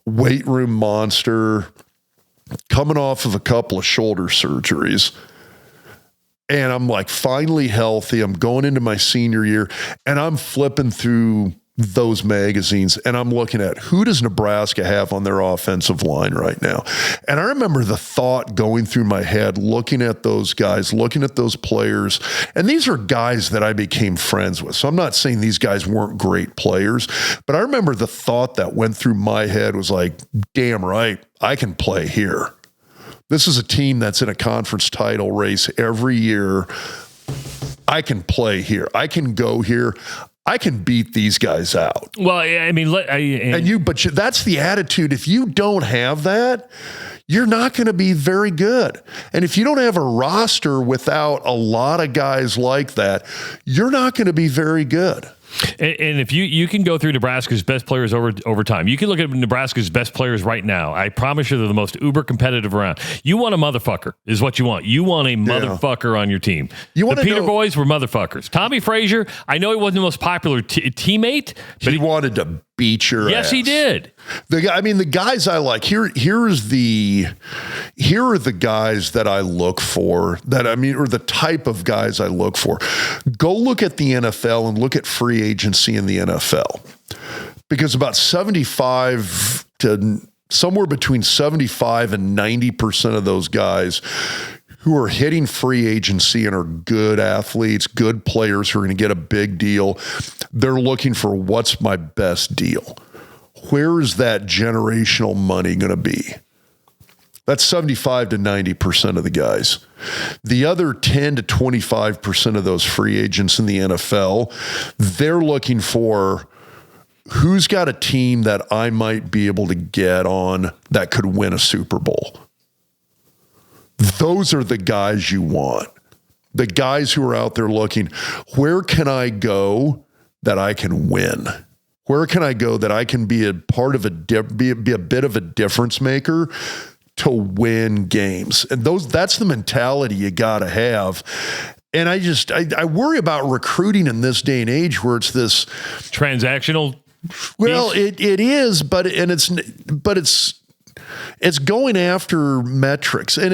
weight room monster, coming off of a couple of shoulder surgeries. And I'm like finally healthy. I'm going into my senior year and I'm flipping through those magazines and I'm looking at who does Nebraska have on their offensive line right now. And I remember the thought going through my head, looking at those guys, looking at those players. And these are guys that I became friends with. So I'm not saying these guys weren't great players, but I remember the thought that went through my head was like, damn right, I can play here. This is a team that's in a conference title race every year. I can play here. I can go here. I can beat these guys out. Well, I mean, but that's the attitude. If you don't have that, you're not going to be very good. And if you don't have a roster without a lot of guys like that, you're not going to be very good. And if you can go through Nebraska's best players over time, you can look at Nebraska's best players right now. I promise you they're the most uber competitive around. You want a motherfucker is what you want. You want a motherfucker on your team. The Peter boys were motherfuckers. Tommy Frazier, I know he wasn't the most popular teammate, but he wanted to beat your ass. Yes, he did. The guys I like, here are the guys that I look for, or the type of guys I look for. Go look at the NFL and look at free agency in the NFL. Because about 75 to somewhere between 75 and 90% of those guys who are hitting free agency and are good athletes, good players who are going to get a big deal, they're looking for what's my best deal. Where is that generational money going to be? That's 75 to 90% of the guys. The other 10 to 25% of those free agents in the NFL, they're looking for who's got a team that I might be able to get on that could win a Super Bowl. Those are the guys you want. The guys who are out there looking, where can I go that I can win? Where can I go that I can be a part of be a bit of a difference maker to win games? And that's the mentality you got to have. And I worry about recruiting in this day and age where it's this transactional. Well, it is, but it's going after metrics, and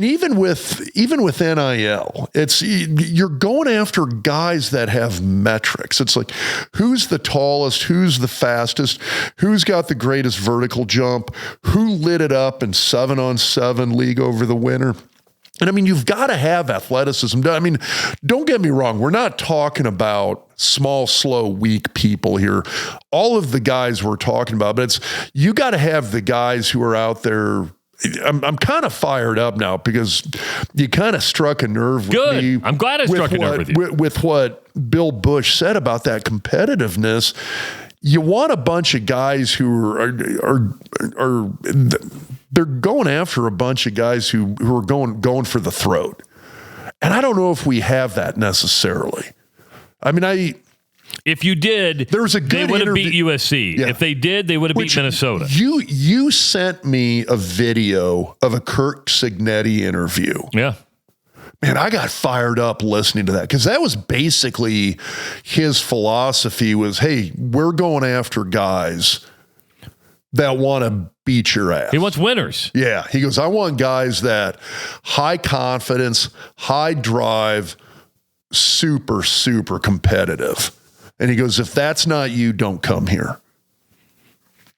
even with NIL, you're going after guys that have metrics. It's like, who's the tallest, who's the fastest, who's got the greatest vertical jump, who lit it up in 7-on-7 league over the winter. And I mean, you've got to have athleticism. I mean, don't get me wrong. We're not talking about small, slow, weak people here. All of the guys we're talking about, but you got to have the guys who are out there. I'm kind of fired up now because you kind of struck a nerve with me. I'm glad I struck a nerve with you. With what Bill Bush said about that competitiveness. You want a bunch of guys who are they're going after a bunch of guys who are going for the throat. And I don't know if we have that necessarily. I mean, if you did, there was a good they would have beat USC. Yeah. If they did, they would have beat Minnesota. You sent me a video of a Kirk Cignetti interview. Yeah. Man, I got fired up listening to that because that was basically his philosophy was, hey, we're going after guys that want to beat your ass. He wants winners. Yeah. He goes, I want guys that high confidence, high drive, super, super competitive. And he goes, if that's not you, don't come here.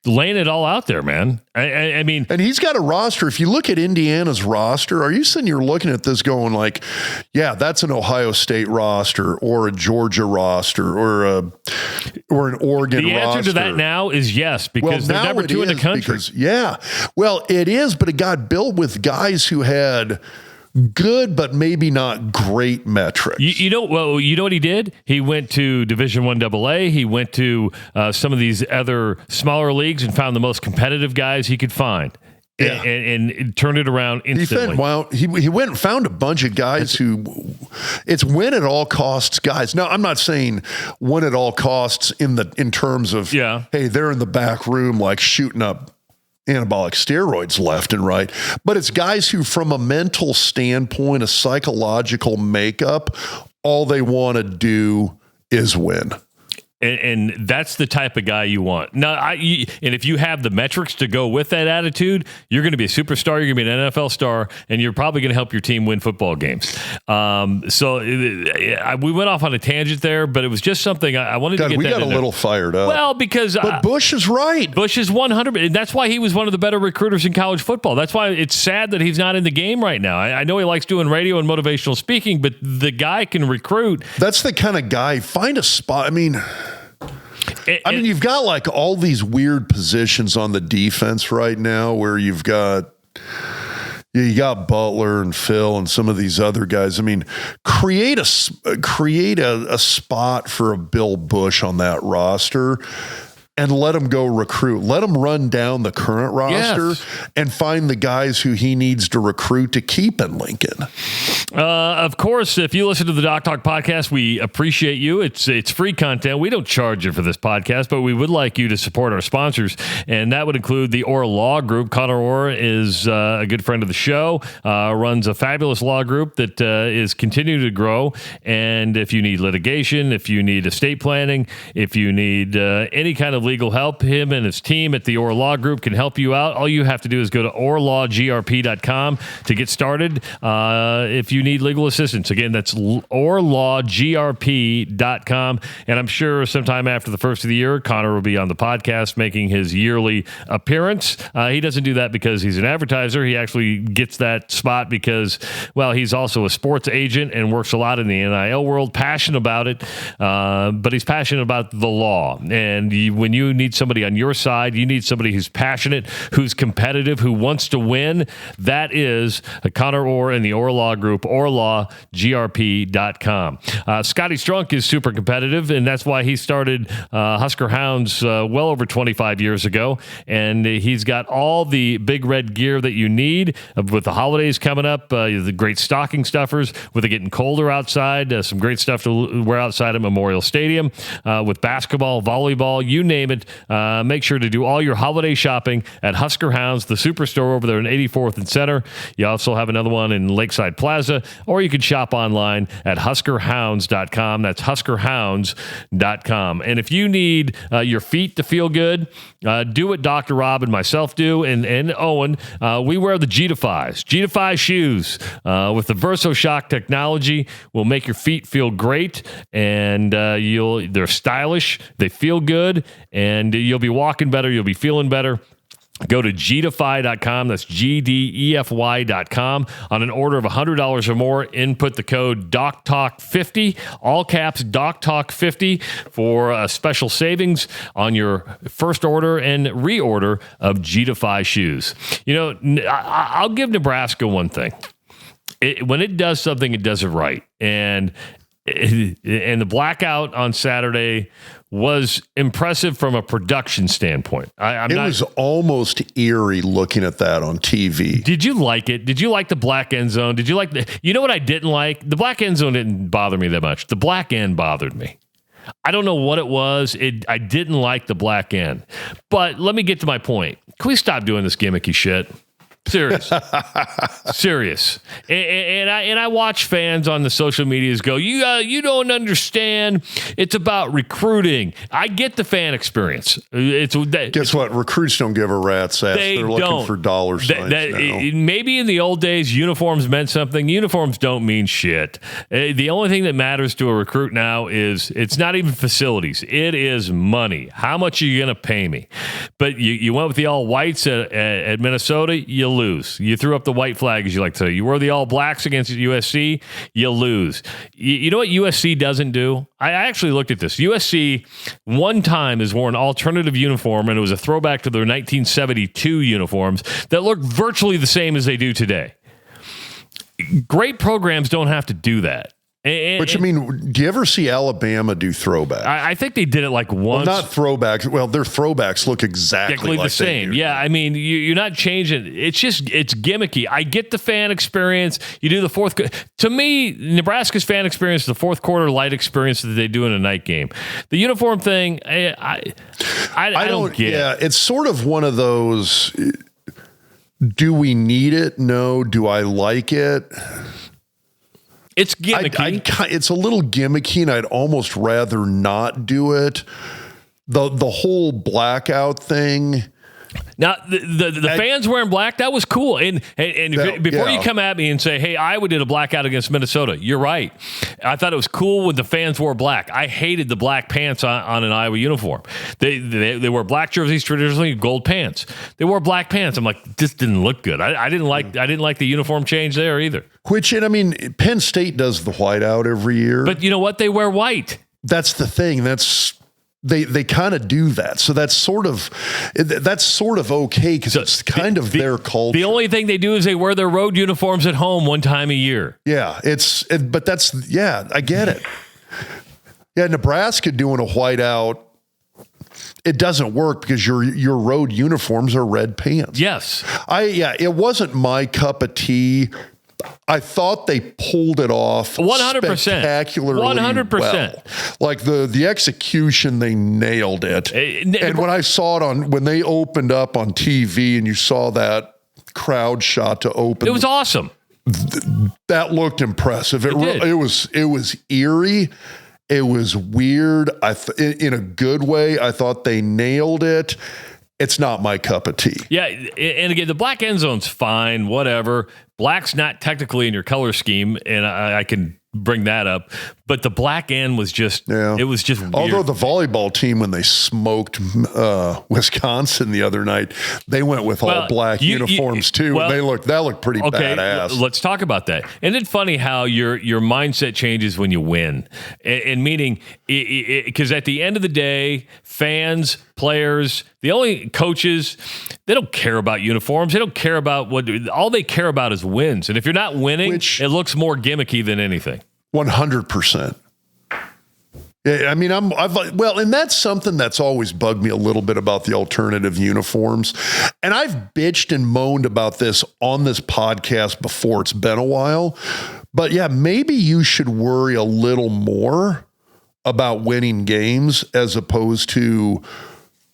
Laying it all out there, man. I mean, and he's got a roster. If you look at Indiana's roster, are you sitting here looking at this going like, yeah, that's an Ohio State roster or a Georgia roster or an Oregon roster? The answer to that now is yes, because they're number 2 in the country. Well, it is, but it got built with guys who had good, but maybe not great metrics. You know what he did? He went to Division I AA. He went to some of these other smaller leagues and found the most competitive guys he could find. Yeah. And turned it around instantly. He went and found a bunch of guys who it's win at all costs guys. Now, I'm not saying win at all costs in terms of, hey, they're in the back room like shooting up anabolic steroids left and right, but it's guys who, from a mental standpoint, a psychological makeup, all they want to do is win. And that's the type of guy you want. Now, and if you have the metrics to go with that attitude, you're going to be a superstar, you're going to be an NFL star, and you're probably going to help your team win football games. We went off on a tangent there, but it was just something I wanted to get we got a little fired up. Well, because... But Bush is right. Bush is 100. And that's why he was one of the better recruiters in college football. That's why it's sad that he's not in the game right now. I know he likes doing radio and motivational speaking, but the guy can recruit. That's the kind of guy. Find a spot. I mean, you've got like all these weird positions on the defense right now where you got Butler and Phil and some of these other guys. I mean, create a spot for a Bill Bush on that roster and let him go recruit. Let him run down the current roster and find the guys who he needs to recruit to keep in Lincoln. Of course, if you listen to the Doc Talk podcast, we appreciate you. It's free content. We don't charge you for this podcast, but we would like you to support our sponsors, and that would include the Orr Law Group. Connor Orr is a good friend of the show, runs a fabulous law group that is continuing to grow, and if you need litigation, if you need estate planning, if you need any kind of legal help, him and his team at the Orr Law Group can help you out. All you have to do is go to orlawgrp.com to get started. If you need legal assistance, again, that's orlawgrp.com. And I'm sure sometime after the first of the year, Connor will be on the podcast making his yearly appearance. He doesn't do that because he's an advertiser. He actually gets that spot because, well, he's also a sports agent and works a lot in the NIL world, passionate about it, but he's passionate about the law. And when when you need somebody on your side, you need somebody who's passionate, who's competitive, who wants to win. That is Connor Orr and the Orr Law Group, orlawgrp.com. Scotty Strunk is super competitive, and that's why he started Husker Hounds well over 25 years ago. And he's got all the big red gear that you need with the holidays coming up, the great stocking stuffers, with it getting colder outside, some great stuff to wear outside at Memorial Stadium, with basketball, volleyball, you name it. Make sure to do all your holiday shopping at Husker Hounds, the superstore over there in 84th and Center. You also have another one in Lakeside Plaza, or you can shop online at huskerhounds.com. That's huskerhounds.com. And if you need your feet to feel good, do what Dr. Rob and myself do, and Owen. We wear the G-Defies. G-Defy shoes with the VersoShock technology will make your feet feel great, and they're stylish, they feel good, and you'll be walking better, you'll be feeling better. Go to gdefy.com. That's GDEFY.com. On an order of $100 or more, input the code DocTalk50, all caps DocTalk50, for special savings on your first order and reorder of GDefy shoes. You know, I'll give Nebraska one thing. When it does something, it does it right. And the blackout on Saturday was impressive from a production standpoint. It was almost eerie looking at that on TV. Did you like it? Did you like the black end zone? Did you like you know what I didn't like? The black end zone didn't bother me that much. The black end bothered me. I don't know what it was. I didn't like the black end. But let me get to my point. Can we stop doing this gimmicky shit? Serious. And I watch fans on the social medias go, you don't understand. It's about recruiting. I get the fan experience. Guess what? Recruits don't give a rat's ass. They're looking for dollar signs now. Maybe in the old days, uniforms meant something. Uniforms don't mean shit. The only thing that matters to a recruit now is it's not even facilities. It is money. How much are you going to pay me? But you went with the all whites at Minnesota, you lose. You threw up the white flag, as you like to say. You wore the all blacks against USC, you lose. You know what USC doesn't do? I actually looked at this. USC one time has worn an alternative uniform, and it was a throwback to their 1972 uniforms that look virtually the same as they do today. Great programs don't have to do that. But, do you ever see Alabama do throwbacks? I think they did it like once. Well, not throwbacks. Well, their throwbacks look exactly like the same. Yeah, you're not changing. It's gimmicky. I get the fan experience. You do the fourth. To me, Nebraska's fan experience is the fourth quarter light experience that they do in a night game. The uniform thing, I don't get. Yeah, it's sort of one of those. Do we need it? No. Do I like it? It's gimmicky. It's a little gimmicky, and I'd almost rather not do it. The whole blackout thing. Now, the fans wearing black, that was cool. And before you come at me and say, hey, Iowa did a blackout against Minnesota, you're right. I thought it was cool when the fans wore black. I hated the black pants on an Iowa uniform. They wore black jerseys, traditionally gold pants. They wore black pants. I'm like, this didn't look good. I didn't like the uniform change there either. Penn State does the whiteout every year. But you know what? They wear white. That's the thing. They kind of do that. So that's sort of okay because it's kind of their culture. The only thing they do is they wear their road uniforms at home one time a year. Yeah, I get it. Yeah, Nebraska doing a whiteout, it doesn't work because your road uniforms are red pants. Yes. It wasn't my cup of tea. I thought they pulled it off 100%. Spectacularly 100%. well. Like the execution, they nailed it. And when I saw it when they opened up on TV and you saw that crowd shot to open, it was awesome. That looked impressive. It was eerie. It was weird. In a good way. I thought they nailed it. It's not my cup of tea. Yeah, and again, the black end zone's fine, whatever. Black's not technically in your color scheme, and I can bring that up. But the black end was just, it was just weird. Although the volleyball team, when they smoked Wisconsin the other night, they went with all black uniforms too. And that looked pretty badass. Let's talk about that. Isn't it funny how your mindset changes when you win? And meaning, because at the end of the day, fans players, the only coaches, they don't care about uniforms. They don't care about all they care about is wins. And if you're not winning, it looks more gimmicky than anything. 100%. Yeah, I mean, and that's something that's always bugged me a little bit about the alternative uniforms. And I've bitched and moaned about this on this podcast before. It's been a while. But yeah, maybe you should worry a little more about winning games as opposed to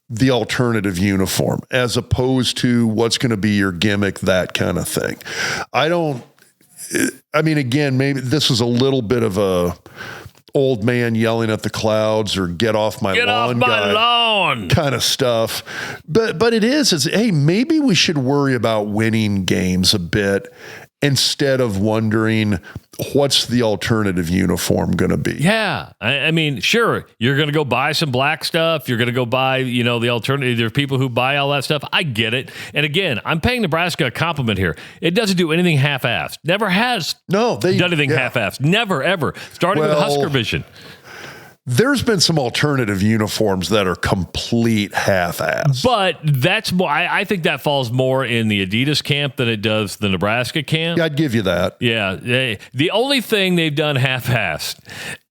the alternative uniform, as opposed to what's going to be your gimmick, that kind of thing. Again, maybe this is a little bit of a old man yelling at the clouds or get off my lawn kind of stuff. But it's, hey, maybe we should worry about winning games a bit instead of wondering what's the alternative uniform going to be. Yeah. I mean, sure, you're going to go buy some black stuff. You're going to go buy, the alternative. There are people who buy all that stuff. I get it. And again, I'm paying Nebraska a compliment here. It doesn't do anything half-assed. Never has done anything half-assed. Never, ever. Starting with Husker Vision. There's been some alternative uniforms that are complete half-ass. But that's more, I think that falls more in the Adidas camp than it does the Nebraska camp. Yeah, I'd give you that. Yeah. The only thing they've done half-assed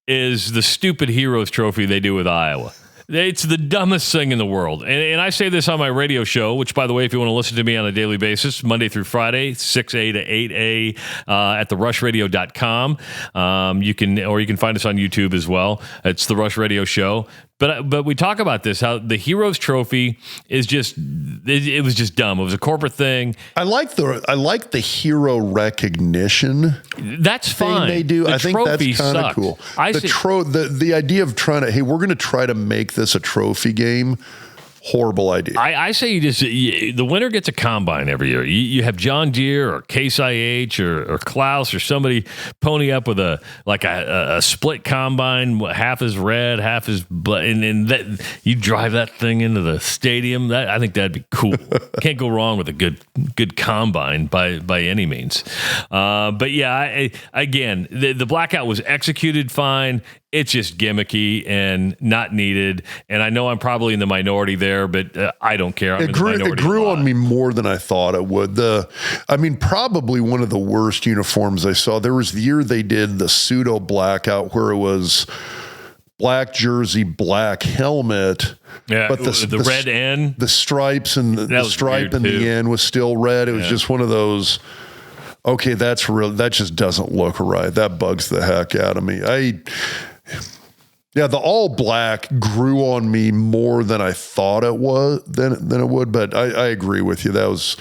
is the stupid Heroes Trophy they do with Iowa. It's the dumbest thing in the world. And I say this on my radio show, which, by the way, if you want to listen to me on a daily basis, Monday through Friday, 6A to 8A at therushradio.com. You can find us on YouTube as well. It's The Rush Radio Show. But we talk about this, how the Heroes Trophy is it was just dumb. It was a corporate thing. I like the hero recognition. That's fine. They do. I think that's kind of cool. The idea of we're going to try to make this a trophy game. Horrible idea. I say the winner gets a combine every year. You have John Deere or Case IH or Klaus or somebody pony up with a split combine, half is red, half is black, and that you drive that thing into the stadium. I think that'd be cool. Can't go wrong with a good combine by any means. But yeah, again, the blackout was executed fine. It's just gimmicky and not needed. And I know I'm probably in the minority there, but I don't care. It grew on me more than I thought it would. Probably one of the worst uniforms I saw. There was the year they did the pseudo blackout where it was black jersey, black helmet. Yeah, but the red end, the stripes and the stripe in the end was still red. It was just one of those. Okay, that's real. That just doesn't look right. That bugs the heck out of me. The all black grew on me more than I thought it was than it would. But I agree with you. That was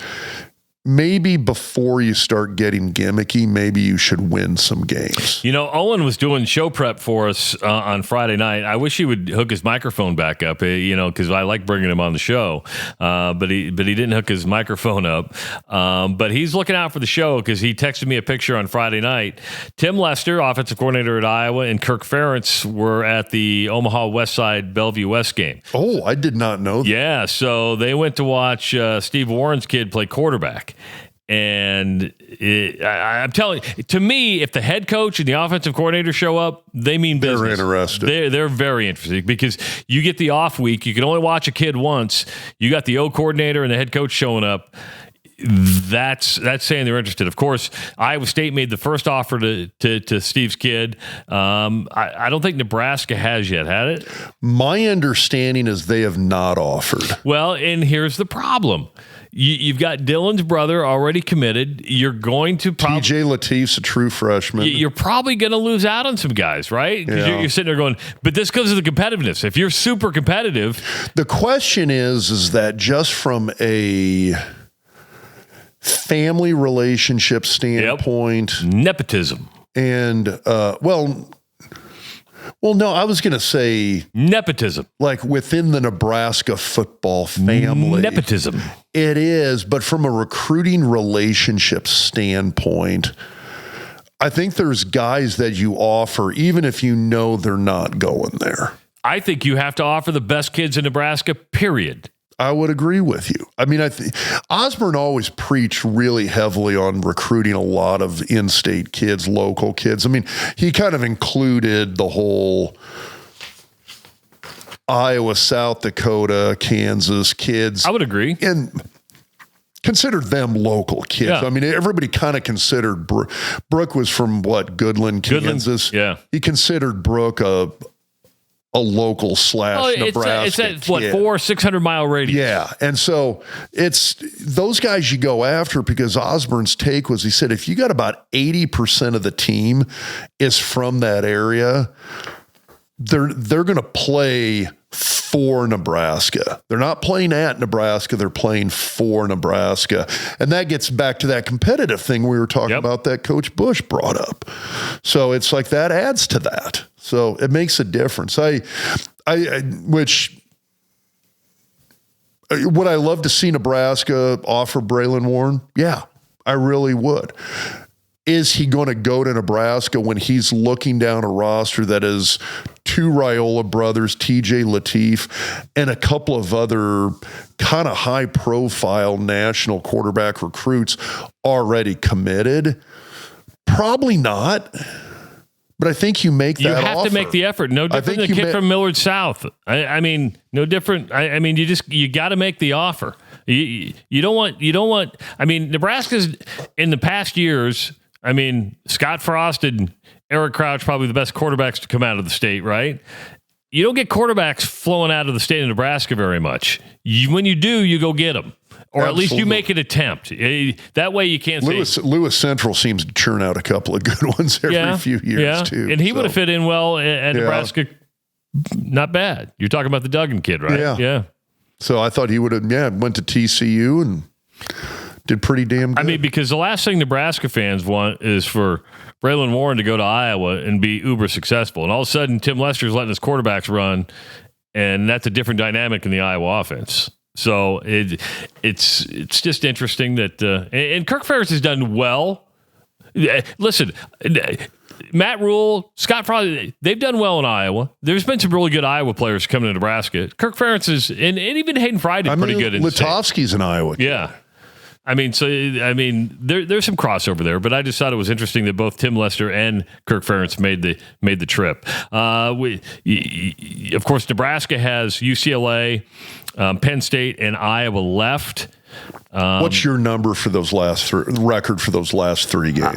maybe before you start getting gimmicky, maybe you should win some games. Owen was doing show prep for us on Friday night. I wish he would hook his microphone back up, because I like bringing him on the show. But he didn't hook his microphone up. But he's looking out for the show because he texted me a picture on Friday night. Tim Lester, offensive coordinator at Iowa, and Kirk Ferentz were at the Omaha Westside Bellevue West game. Oh, I did not know that. Yeah, so they went to watch Steve Warren's kid play quarterback. And I'm telling you, to me, if the head coach and the offensive coordinator show up, they mean business. They're interested. They're very interested because you get the off week. You can only watch a kid once. You got the O coordinator and the head coach showing up. That's saying they're interested. Of course, Iowa State made the first offer to Steve's kid. I don't think Nebraska has yet, had it? My understanding is they have not offered. Well, and here's the problem. You've got Dylan's brother already committed. You're going to probably... TJ Lateef's a true freshman. You're probably going to lose out on some guys, right? Because you're sitting there going, but this goes to the competitiveness. If you're super competitive... The question is that just from a family relationship standpoint... Yep. Nepotism. And, well, no, I was going to say... Nepotism. Like within the Nebraska football family. Nepotism. It is, but from a recruiting relationship standpoint, I think there's guys that you offer, even if you know they're not going there. I think you have to offer the best kids in Nebraska, period. I would agree with you. I mean, Osborne always preached really heavily on recruiting a lot of in-state kids, local kids. I mean, he kind of included the whole Iowa, South Dakota, Kansas kids. I would agree. And considered them local kids. Yeah. I mean, everybody kind of considered Brooke was from Goodland, Kansas. Yeah. He considered Brooke a local / Nebraska it's at kid. what, 400-600 mile radius. Yeah. And so it's those guys you go after, because Osborne's take was, he said, if you got about 80% of the team is from that area, they're going to play for Nebraska. They're not playing at Nebraska. They're playing for Nebraska. And that gets back to that competitive thing we were talking about that Coach Bush brought up. So it's like that adds to that. So it makes a difference. Would I love to see Nebraska offer Braylon Warren? Yeah, I really would. Is he going to go to Nebraska when he's looking down a roster that is 2 Raiola brothers, TJ Lateef, and a couple of other kind of high-profile national quarterback recruits already committed? Probably not. But I think you make that offer. You have to make the effort. No different than the kid from Millard South. I mean, no different. I mean, you got to make the offer. You don't want. I mean, Nebraska's in the past years. I mean, Scott Frost and Eric Crouch, probably the best quarterbacks to come out of the state, right? You don't get quarterbacks flowing out of the state of Nebraska very much. When you do, you go get them. Or Absolutely. At least you make an attempt. That way you can't say... Lewis Central seems to churn out a couple of good ones every few years, too. And he would have fit in well at Nebraska. Not bad. You're talking about the Duggan kid, right? Yeah. So I thought he would have, went to TCU and did pretty damn good. I mean, because the last thing Nebraska fans want is for Braylon Warren to go to Iowa and be uber successful. And all of a sudden, Tim Lester's letting his quarterbacks run, and that's a different dynamic in the Iowa offense. So it's just interesting that and Kirk Ferentz has done well. Listen, Matt Rhule, Scott Frost, they've done well in Iowa. There's been some really good Iowa players coming to Nebraska. Kirk Ferentz is, and even Hayden Fry did pretty good in Latovsky's in Iowa. Yeah. There's some crossover there, but I just thought it was interesting that both Tim Lester and Kirk Ferentz made the trip. Of course, Nebraska has UCLA, Penn State, and Iowa left. What's your number for those record for those last 3 games?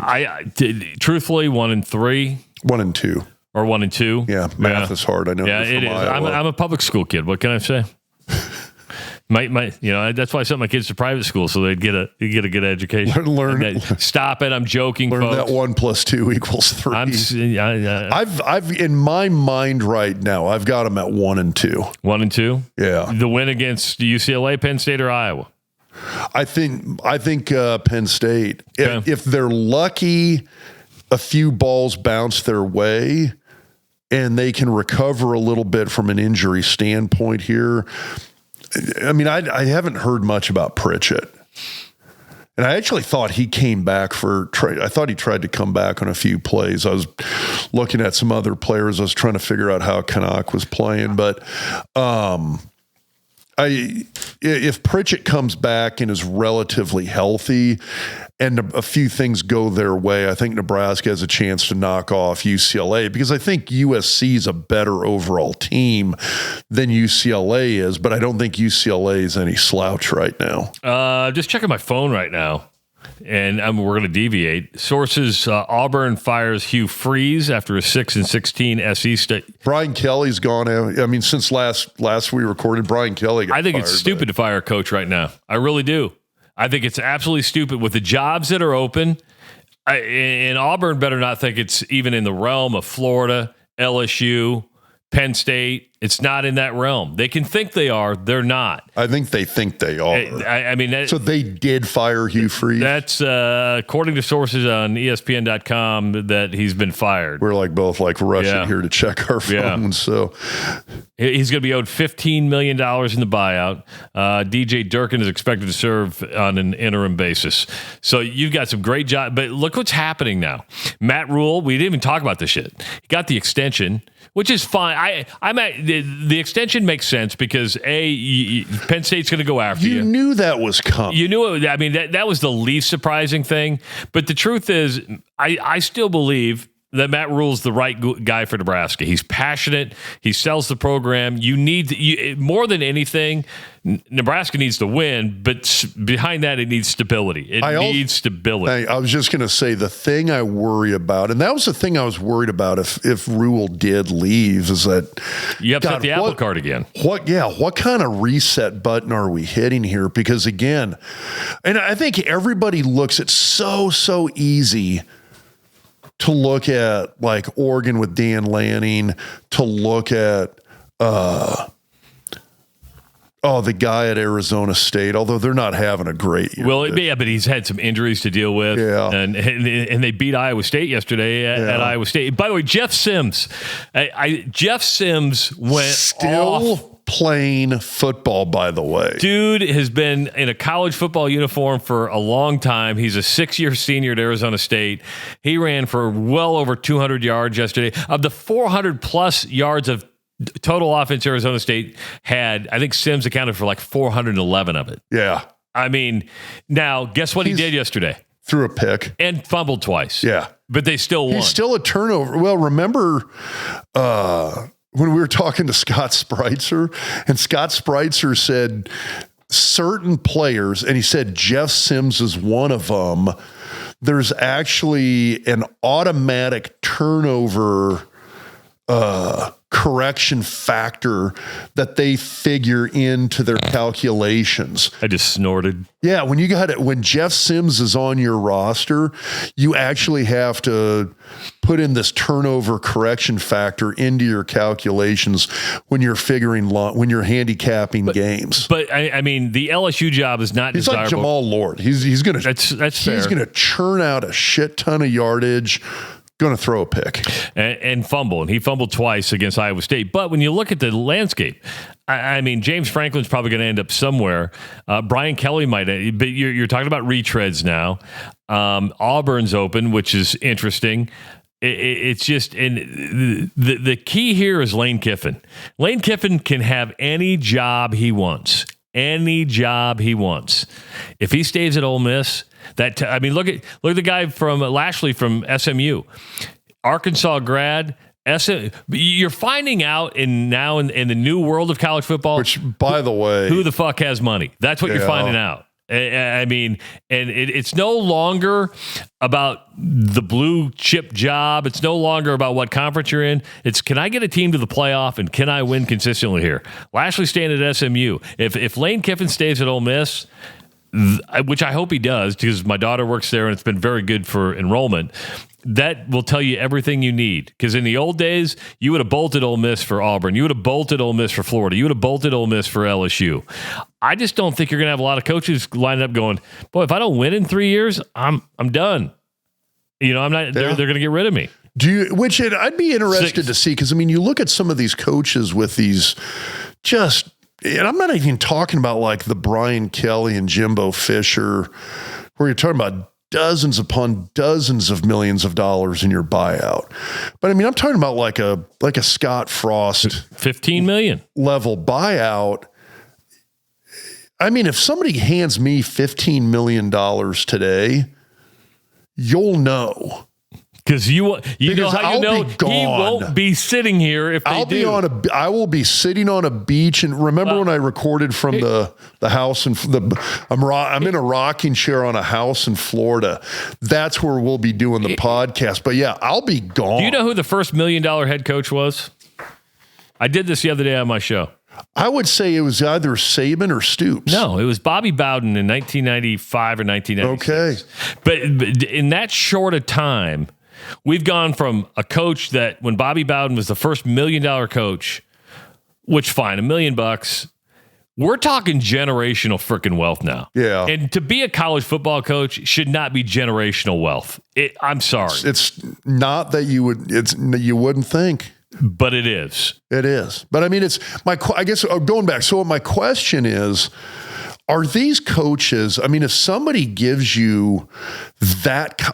Truthfully, 1-3, 1-2, or 1-2. Yeah, math is hard. I know. Yeah, it is. I'm a public school kid. What can I say? That's why I sent my kids to private school, so they'd get a good education. Learn. Stop it! I'm joking. Learn folks. that 1 + 2 = 3. I've in my mind right now, I've got them at 1-2. 1-2. Yeah. The win against UCLA, Penn State, or Iowa. I think Penn State. Okay. If they're lucky, a few balls bounce their way, and they can recover a little bit from an injury standpoint here. I mean, I haven't heard much about Pritchett. And I actually thought he came back I thought he tried to come back on a few plays. I was looking at some other players. I was trying to figure out how Canuck was playing. But if Pritchett comes back and is relatively healthy and a few things go their way, I think Nebraska has a chance to knock off UCLA, because I think USC is a better overall team than UCLA is, but I don't think UCLA is any slouch right now. Just checking my phone right now, and we're going to deviate. Sources, Auburn fires Hugh Freeze after a 6-16 SE state. Brian Kelly's gone. I mean, since last we recorded, Brian Kelly got I think fired, it's stupid to fire a coach right now. I really do. I think it's absolutely stupid with the jobs that are open. And Auburn better not think it's even in the realm of Florida, LSU, Penn State. It's not in that realm. They can think they are. They're not. I think they are. So they did fire Hugh Freeze? That's according to sources on ESPN.com that he's been fired. We're both rushing here to check our phones. Yeah. So he's going to be owed $15 million in the buyout. DJ Durkin is expected to serve on an interim basis. So you've got some great job. But look what's happening now. Matt Rhule, we didn't even talk about this shit. He got the extension, which is fine. The extension makes sense because Penn State's going to go after you. You knew that was coming. You knew it. I mean, that was the least surprising thing. But the truth is, I still believe that Matt Rhule's the right guy for Nebraska. He's passionate. He sells the program. More than anything, Nebraska needs to win, but behind that, it needs stability. It needs stability. I was just going to say the thing I worry about, and that was the thing I was worried about if Rhule did leave, is that you upset the apple cart again. What kind of reset button are we hitting here? Because again, and I think everybody looks at so easy to look at like Oregon with Dan Lanning, to look at the guy at Arizona State, although they're not having a great year. Well, yeah, but he's had some injuries to deal with. Yeah. And they beat Iowa State yesterday at Iowa State. By the way, Jeff Sims. Jeff Sims went off. Playing football, by the way. Dude has been in a college football uniform for a long time. He's a 6-year senior at Arizona State. He ran for well over 200 yards yesterday. Of the 400-plus yards of total offense Arizona State had, I think Sims accounted for like 411 of it. Yeah. I mean, now, guess what he did yesterday? Threw a pick. And fumbled twice. Yeah. But they still won. He's still a turnover. Well, remember when we were talking to Scott Spreitzer, and Scott Spreitzer said certain players, and he said Jeff Sims is one of them, there's actually an automatic turnover correction factor that they figure into their calculations. I just snorted. Yeah, when Jeff Sims is on your roster, you actually have to put in this turnover correction factor into your calculations when you're when you're handicapping games. But I mean, the LSU job is not desirable. He's like Jamal Lord. He's gonna that's fair. He's gonna churn out a shit ton of yardage. Going to throw a pick and fumble, and he fumbled twice against Iowa State. But when you look at the landscape, I mean, James Franklin's probably going to end up somewhere. Brian Kelly might, but you're talking about retreads now. Auburn's open, which is interesting. It's just, and the key here is Lane Kiffin. Lane Kiffin can have any job he wants. Any job he wants. If he stays at Ole Miss, look at the guy from Lashley from SMU, Arkansas grad. You're finding out in the new world of college football. Which, by the way, who the fuck has money? That's what you're finding out. I mean, and it's no longer about the blue chip job. It's no longer about what conference you're in. It's, can I get a team to the playoff and can I win consistently here? Lashley staying at SMU. If Lane Kiffin stays at Ole Miss, which I hope he does because my daughter works there and it's been very good for enrollment, that will tell you everything you need. Because in the old days, you would have bolted Ole Miss for Auburn. You would have bolted Ole Miss for Florida. You would have bolted Ole Miss for LSU. I just don't think you're going to have a lot of coaches lined up going, boy, if I don't win in 3 years, I'm done. You know, I'm not. They're going to get rid of me. I'd be interested to see, because I mean, you look at some of these coaches with these just, and I'm not even talking about like the Brian Kelly and Jimbo Fisher, where you're talking about dozens upon dozens of millions of dollars in your buyout. But I mean, I'm talking about like a Scott Frost $15 million level buyout. I mean, if somebody hands me $15 million today, you'll know. Because he won't be sitting here if they do. I will be sitting on a beach, and remember when I recorded from the house and I'm in a rocking chair on a house in Florida. That's where we'll be doing the podcast. But yeah, I'll be gone. Do you know who the first $1 million head coach was? I did this the other day on my show. I would say it was either Saban or Stoops. No, it was Bobby Bowden in 1995 or 1996. Okay, but in that short a time, we've gone from a coach that when Bobby Bowden was the first $1 million coach, which fine, $1 million, we're talking generational freaking wealth now. Yeah. And to be a college football coach should not be generational wealth. I'm sorry. It's not that you wouldn't think. But it is. It is. But I mean, I guess going back. So my question is, are these coaches, I mean, if somebody gives you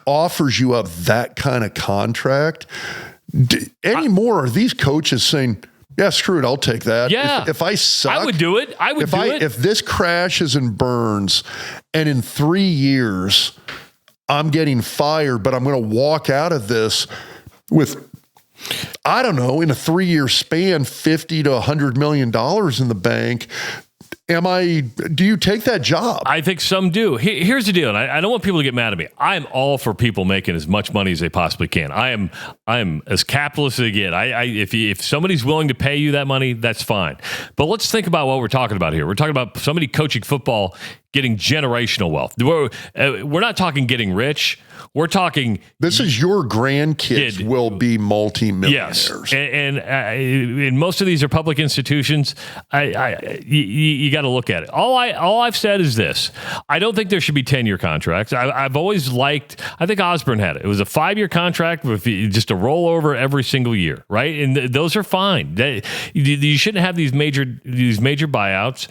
offers you up that kind of contract anymore, are these coaches saying, yeah, screw it, I'll take that. Yeah. If I suck, I would do it. If this crashes and burns and in 3 years I'm getting fired, but I'm going to walk out of this with, I don't know, in a 3-year span, $50 to $100 million in the bank. Do you take that job? I think some do. Here's the deal, and I don't want people to get mad at me. I'm all for people making as much money as they possibly can. I am as capitalist as they get. If somebody's willing to pay you that money, that's fine. But let's think about what we're talking about here. We're talking about somebody coaching football getting generational wealth. We're not talking getting rich. We're talking. This is your grandkids will be multimillionaires. Yes, and most of these are public institutions. You got to look at it. All I've said is this: I don't think there should be 10-year contracts. I've always liked. I think Osborne had it. It was a 5-year contract with just a rollover every single year, right? And those are fine. You shouldn't have these major buyouts.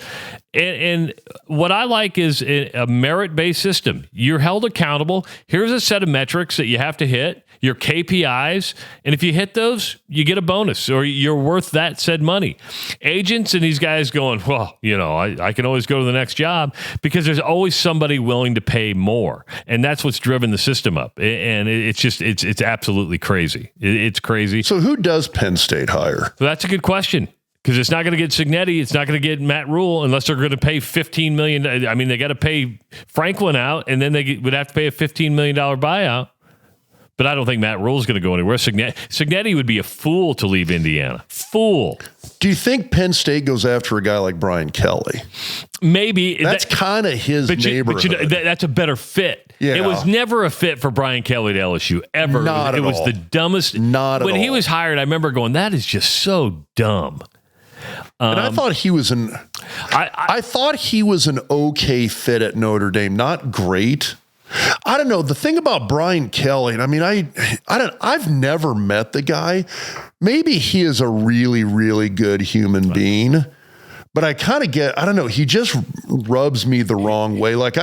And what I like is a merit-based system. You're held accountable. Here's a set of metrics that you have to hit, your KPIs, and if you hit those, you get a bonus, or you're worth that said money. Agents and these guys going, well, I can always go to the next job, because there's always somebody willing to pay more, and that's what's driven the system up. And it's absolutely crazy. It's crazy. So who does Penn State hire? Well, that's a good question. Because it's not going to get Cignetti, it's not going to get Matt Rhule unless they're going to pay $15 million. I mean, they got to pay Franklin out, and then they would have to pay a $15 million buyout. But I don't think Matt Rhule is going to go anywhere. Cignetti would be a fool to leave Indiana. Fool. Do you think Penn State goes after a guy like Brian Kelly? Maybe. That's kind of his neighborhood. That's a better fit. Yeah. It was never a fit for Brian Kelly to LSU, ever. Not it at was all. The dumbest. Not at all. When he was hired, I remember going, that is just so dumb. And I thought he was I thought he was an okay fit at Notre Dame, not great. I don't know. The thing about Brian Kelly, and I mean, I've never met the guy. Maybe he is a really, really good human being, but I don't know. He just rubs me the wrong way. Like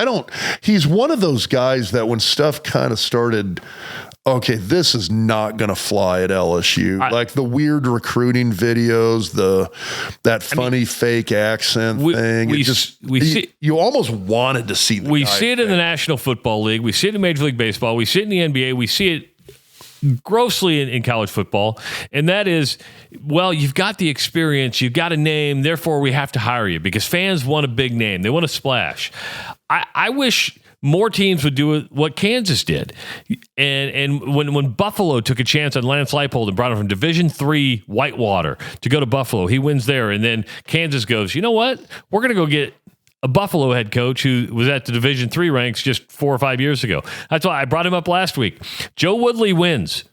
he's one of those guys that when stuff kind of started, okay, this is not going to fly at LSU. Like the weird recruiting videos, that funny fake accent thing. You almost wanted to see the We see it in the National Football League. We see it in Major League Baseball. We see it in the NBA. We see it grossly in college football. And that is, well, you've got the experience. You've got a name. Therefore, we have to hire you because fans want a big name. They want a splash. I wish more teams would do what Kansas did. And when Buffalo took a chance on Lance Leipold and brought him from Division III Whitewater to go to Buffalo, he wins there. And then Kansas goes, you know what? We're going to go get a Buffalo head coach who was at the Division III ranks just 4 or 5 years ago. That's why I brought him up last week. Joe Woodley wins.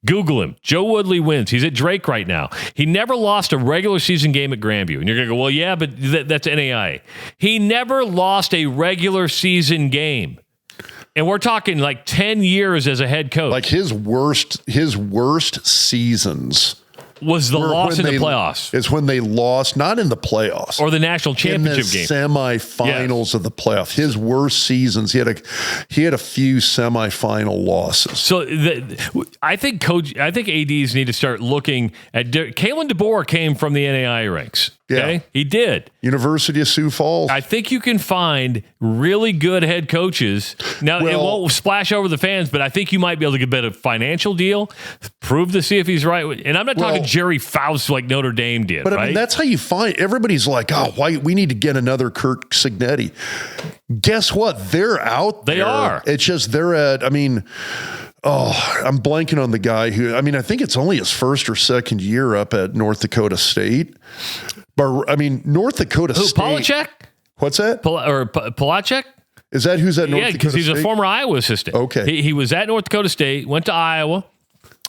Google him. Joe Woodley wins. He's at Drake right now. He never lost a regular season game at Grandview. And you're going to go, well, yeah, but that's NAIA. He never lost a regular season game. And we're talking like 10 years as a head coach. Like his worst seasons was the loss in the playoffs. It's when they lost, not in the playoffs. Or the national championship game. Semifinals of the playoffs. His worst seasons, he had a few semifinal losses. So I think ADs need to start looking at Kalen DeBoer came from the NAIA ranks. Okay? Yeah. He did. University of Sioux Falls. I think you can find really good head coaches. Now, it won't splash over the fans, but I think you might be able to get a better financial deal, prove to see if he's right. And I'm not talking Jerry Faust like Notre Dame did, but right? I mean, that's how you find, everybody's like, we need to get another Kirk Cignetti. Guess what? They're out there. They are. It's just I'm blanking on the guy who, I think it's only his first or second year up at North Dakota State. But, North Dakota State. Polachek? What's that? Polachek? Is that who's at North Dakota State? Yeah, because he's a former Iowa assistant. Okay. He was at North Dakota State, went to Iowa.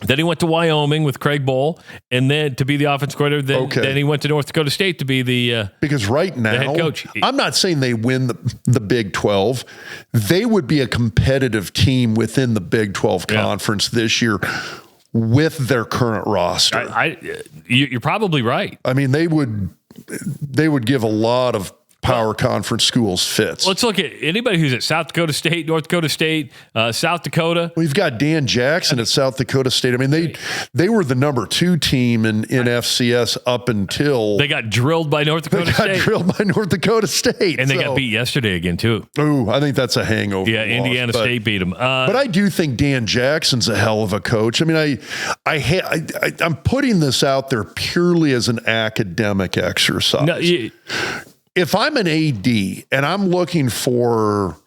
Then he went to Wyoming with Craig Bowl, and then to be the offense coordinator. Then he went to North Dakota State to be the because right now, the head coach. I'm not saying they win the Big 12. They would be a competitive team within the Big 12 conference this year with their current roster. You're probably right. They would give a lot of power conference schools fits. Let's look at anybody who's at South Dakota State, North Dakota State, South Dakota. We've got Dan Jackson at South Dakota State. I mean, they were the number 2 team in FCS up until they got drilled by North Dakota State. And they got beat yesterday again, too. Oh, I think that's a hangover. Yeah, Indiana State beat them. But I do think Dan Jackson's a hell of a coach. I mean, I'm putting this out there purely as an academic exercise. No, if I'm an AD and I'm looking for,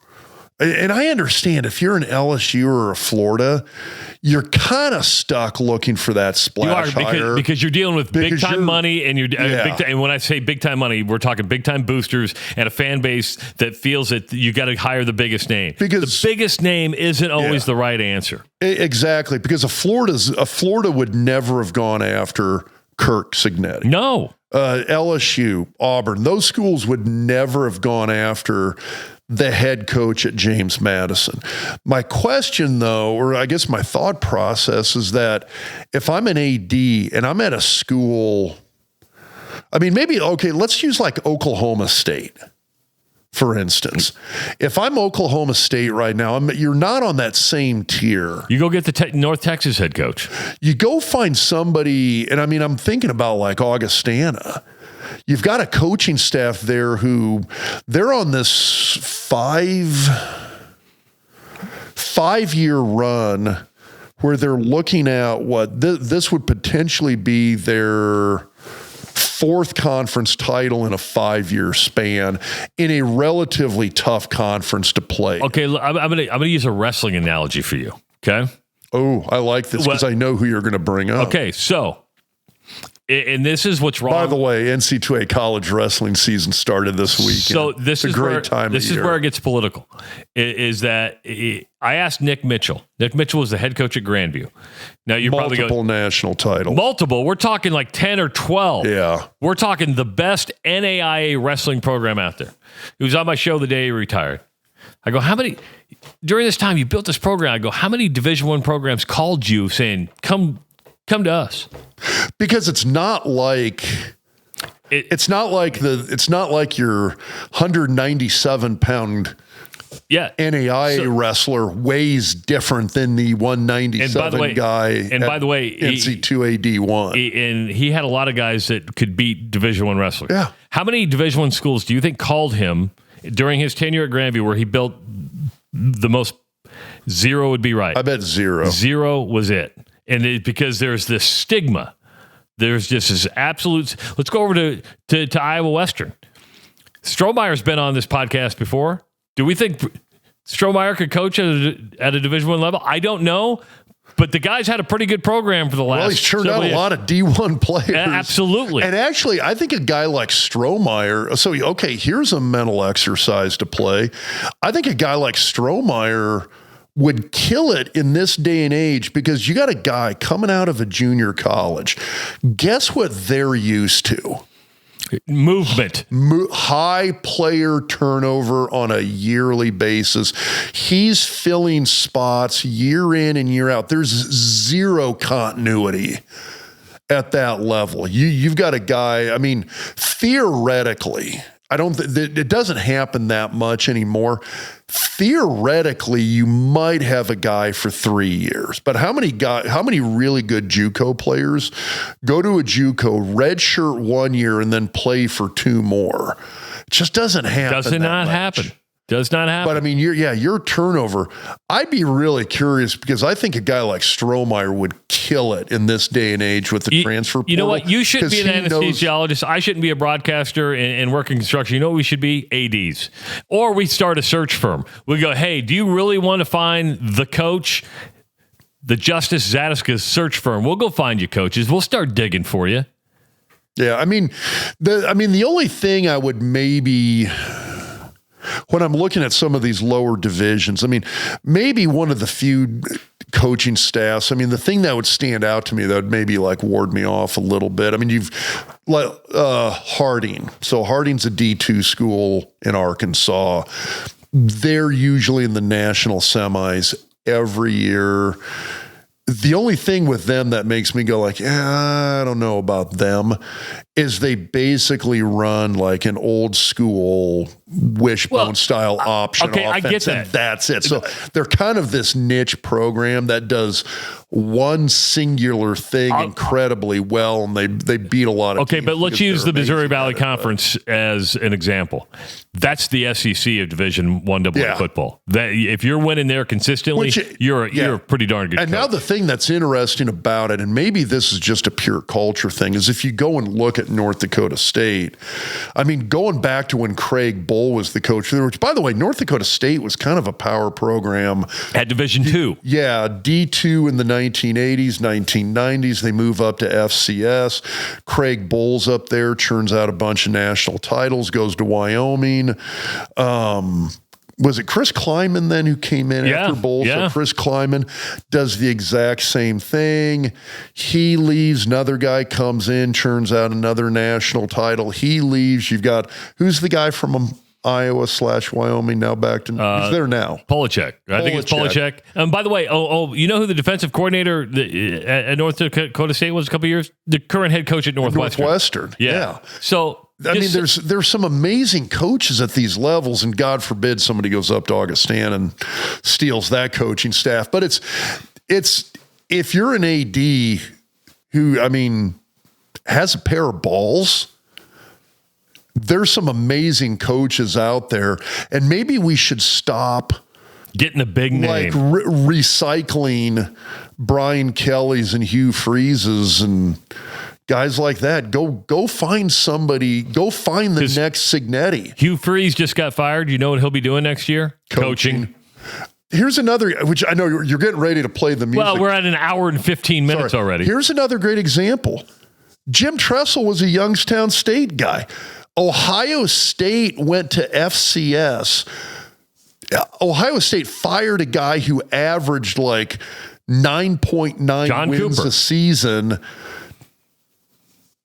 and I understand if you're an LSU or a Florida, you're kind of stuck looking for that splash hire. Because you're dealing with big time money, and and when I say big time money, we're talking big time boosters and a fan base that feels that you got to hire the biggest name. Because the biggest name isn't always the right answer. Exactly, because a Florida would never have gone after Kirk Cignetti. No. LSU, Auburn, those schools would never have gone after the head coach at James Madison. My question, though, or I guess my thought process is that if I'm an AD and I'm at a school, I mean, let's use like Oklahoma State, for instance. If I'm Oklahoma State right now, you're not on that same tier. You go get the North Texas head coach. You go find somebody, and I mean, I'm thinking about like Augustana. You've got a coaching staff there who they're on this five-year run where they're looking at what this would potentially be their 4th conference title in a 5-year span in a relatively tough conference to play. Okay, I'm gonna use a wrestling analogy for you. Okay. Oh, I like this because I know who you're going to bring up. Okay, so. And this is what's wrong. By the way, NC2A college wrestling season started this week. So this is where it gets political. Is that I asked Nick Mitchell. Nick Mitchell was the head coach at Grandview. Now you probably multiple national titles. Multiple. We're talking like 10 or 12. Yeah. We're talking the best NAIA wrestling program out there. He was on my show the day he retired. I go, how many during this time you built this program? I go, how many Division I programs called you saying, come to us? Because it's not like it's not like your 197-pound NAIA wrestler weighs different than the 197 guy. And by the way, NC2A D1. And he had a lot of guys that could beat Division I wrestlers. Yeah. How many Division I schools do you think called him during his tenure at Grandview where he built the most? 0 would be right. I bet 0. 0 was it. And because there's this stigma, there's just this absolute. Let's go over to Iowa Western. Strohmeyer's been on this podcast before. Do we think Strohmeyer could coach at a Division I level? I don't know, but the guy's had a pretty good program for the last. Well, he's turned out a lot of D1 players. Absolutely. And actually, I think a guy like Strohmeyer. So, okay, here's a mental exercise to play. I think a guy like Strohmeyer would kill it in this day and age because you got a guy coming out of a junior college. Guess what they're used to? Movement. High player turnover on a yearly basis. He's filling spots year in and year out. There's 0 continuity at that level. You've got a guy, I mean, theoretically, it doesn't happen that much anymore. Theoretically, you might have a guy for 3 years, but how many really good JUCO players go to a JUCO, redshirt 1 year, and then play for 2 more? It just doesn't happen. Does not happen. Does not happen. But I mean, your turnover. I'd be really curious because I think a guy like Strohmeyer would kill it in this day and age with the transfer portal. You know what? You shouldn't be an anesthesiologist. I shouldn't be a broadcaster and work in construction. You know what we should be? ADs. Or we start a search firm. We go, hey, do you really want to find the coach? The Justice Zatechka search firm. We'll go find you coaches. We'll start digging for you. Yeah, I mean, the only thing I would maybe. When I'm looking at some of these lower divisions, I mean, maybe one of the few coaching staffs, I mean, the thing that would stand out to me that would maybe like ward me off a little bit, I mean, you've Harding. So Harding's a D2 school in Arkansas. They're usually in the national semis every year. The only thing with them that makes me go like, I don't know about them, is they basically run like an old school wishbone style option offense. I get that. And that's it. So they're kind of this niche program that does one singular thing incredibly well, and they beat a lot of teams. Okay, but let's use the Missouri Valley Conference as an example. That's the SEC of Division I AA football. That if you're winning there consistently, you're a pretty darn good coach. And now the thing that's interesting about it, and maybe this is just a pure culture thing, is if you go and look at North Dakota State, I mean, going back to when Craig Bull was the coach there, which, by the way, North Dakota State was kind of a power program. At Division II. Yeah, D2 in the 1980s, 1990s. They move up to FCS. Craig Bull's up there, churns out a bunch of national titles, goes to Wyoming. Was it Chris Kleiman then who came in after Bull? Yeah. So Chris Kleiman does the exact same thing. He leaves, another guy comes in, churns out another national title. He leaves. You've got, who's the guy from Iowa/Wyoming now back to, he's there now. Polachek. I think it's Polachek. By the way, you know who the defensive coordinator at North Dakota State was a couple of years? The current head coach at Northwestern. Yeah. So, I mean, there's some amazing coaches at these levels, and God forbid somebody goes up to Augustana and steals that coaching staff. But it's if you're an AD who, I mean, has a pair of balls, there's some amazing coaches out there, and maybe we should stop getting a big name, like recycling Brian Kelly's and Hugh Freeze's and guys like that. Go find somebody. Go find the next Signetti. Hugh Freeze just got fired. You know what he'll be doing next year? Coaching. Here's another, which I know you're getting ready to play the music. Well, we're at an hour and 15 minutes already. Here's another great example. Jim Tressel was a Youngstown State guy. Ohio State went to FCS. Ohio State fired a guy who averaged like 9.9 wins a season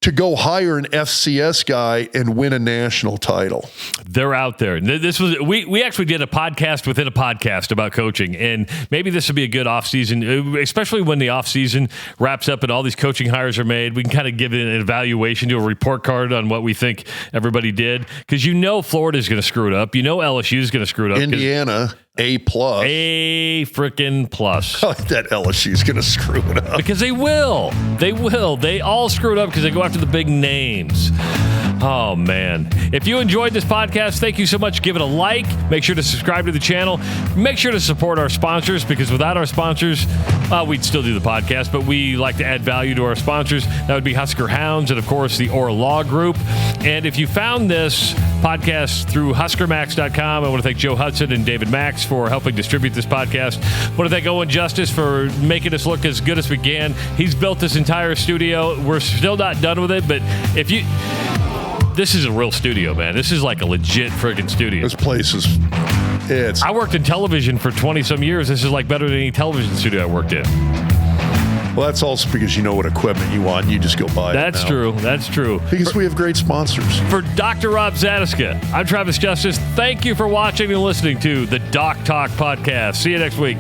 to go hire an FCS guy and win a national title. They're out there. This was we actually did a podcast within a podcast about coaching, and maybe this would be a good offseason, especially when the offseason wraps up and all these coaching hires are made. We can kind of give an evaluation, do a report card on what we think everybody did, because Florida's going to screw it up. LSU is going to screw it up. Indiana, A+. A freaking plus. I like that LSU's going to screw it up. Because they will. They will. They all screw it up because they go after the big names. Oh, man. If you enjoyed this podcast, thank you so much. Give it a like. Make sure to subscribe to the channel. Make sure to support our sponsors, because without our sponsors, we'd still do the podcast, but we like to add value to our sponsors. That would be Husker Hounds and, of course, the Orr Law Group. And if you found this podcast through HuskerMax.com, I want to thank Joe Hudson and David Max for helping distribute this podcast. I want to thank Owen Justice for making us look as good as we can. He's built this entire studio. We're still not done with it, but this is a real studio, man. This is like a legit friggin' studio. This place is, I worked in television for 20-some years. This is like better than any television studio I worked in. Well, that's also because you know what equipment you want. You just go buy it. That's true. That's true. Because we have great sponsors. For Dr. Rob Zatechka, I'm Travis Justice. Thank you for watching and listening to the Doc Talk podcast. See you next week.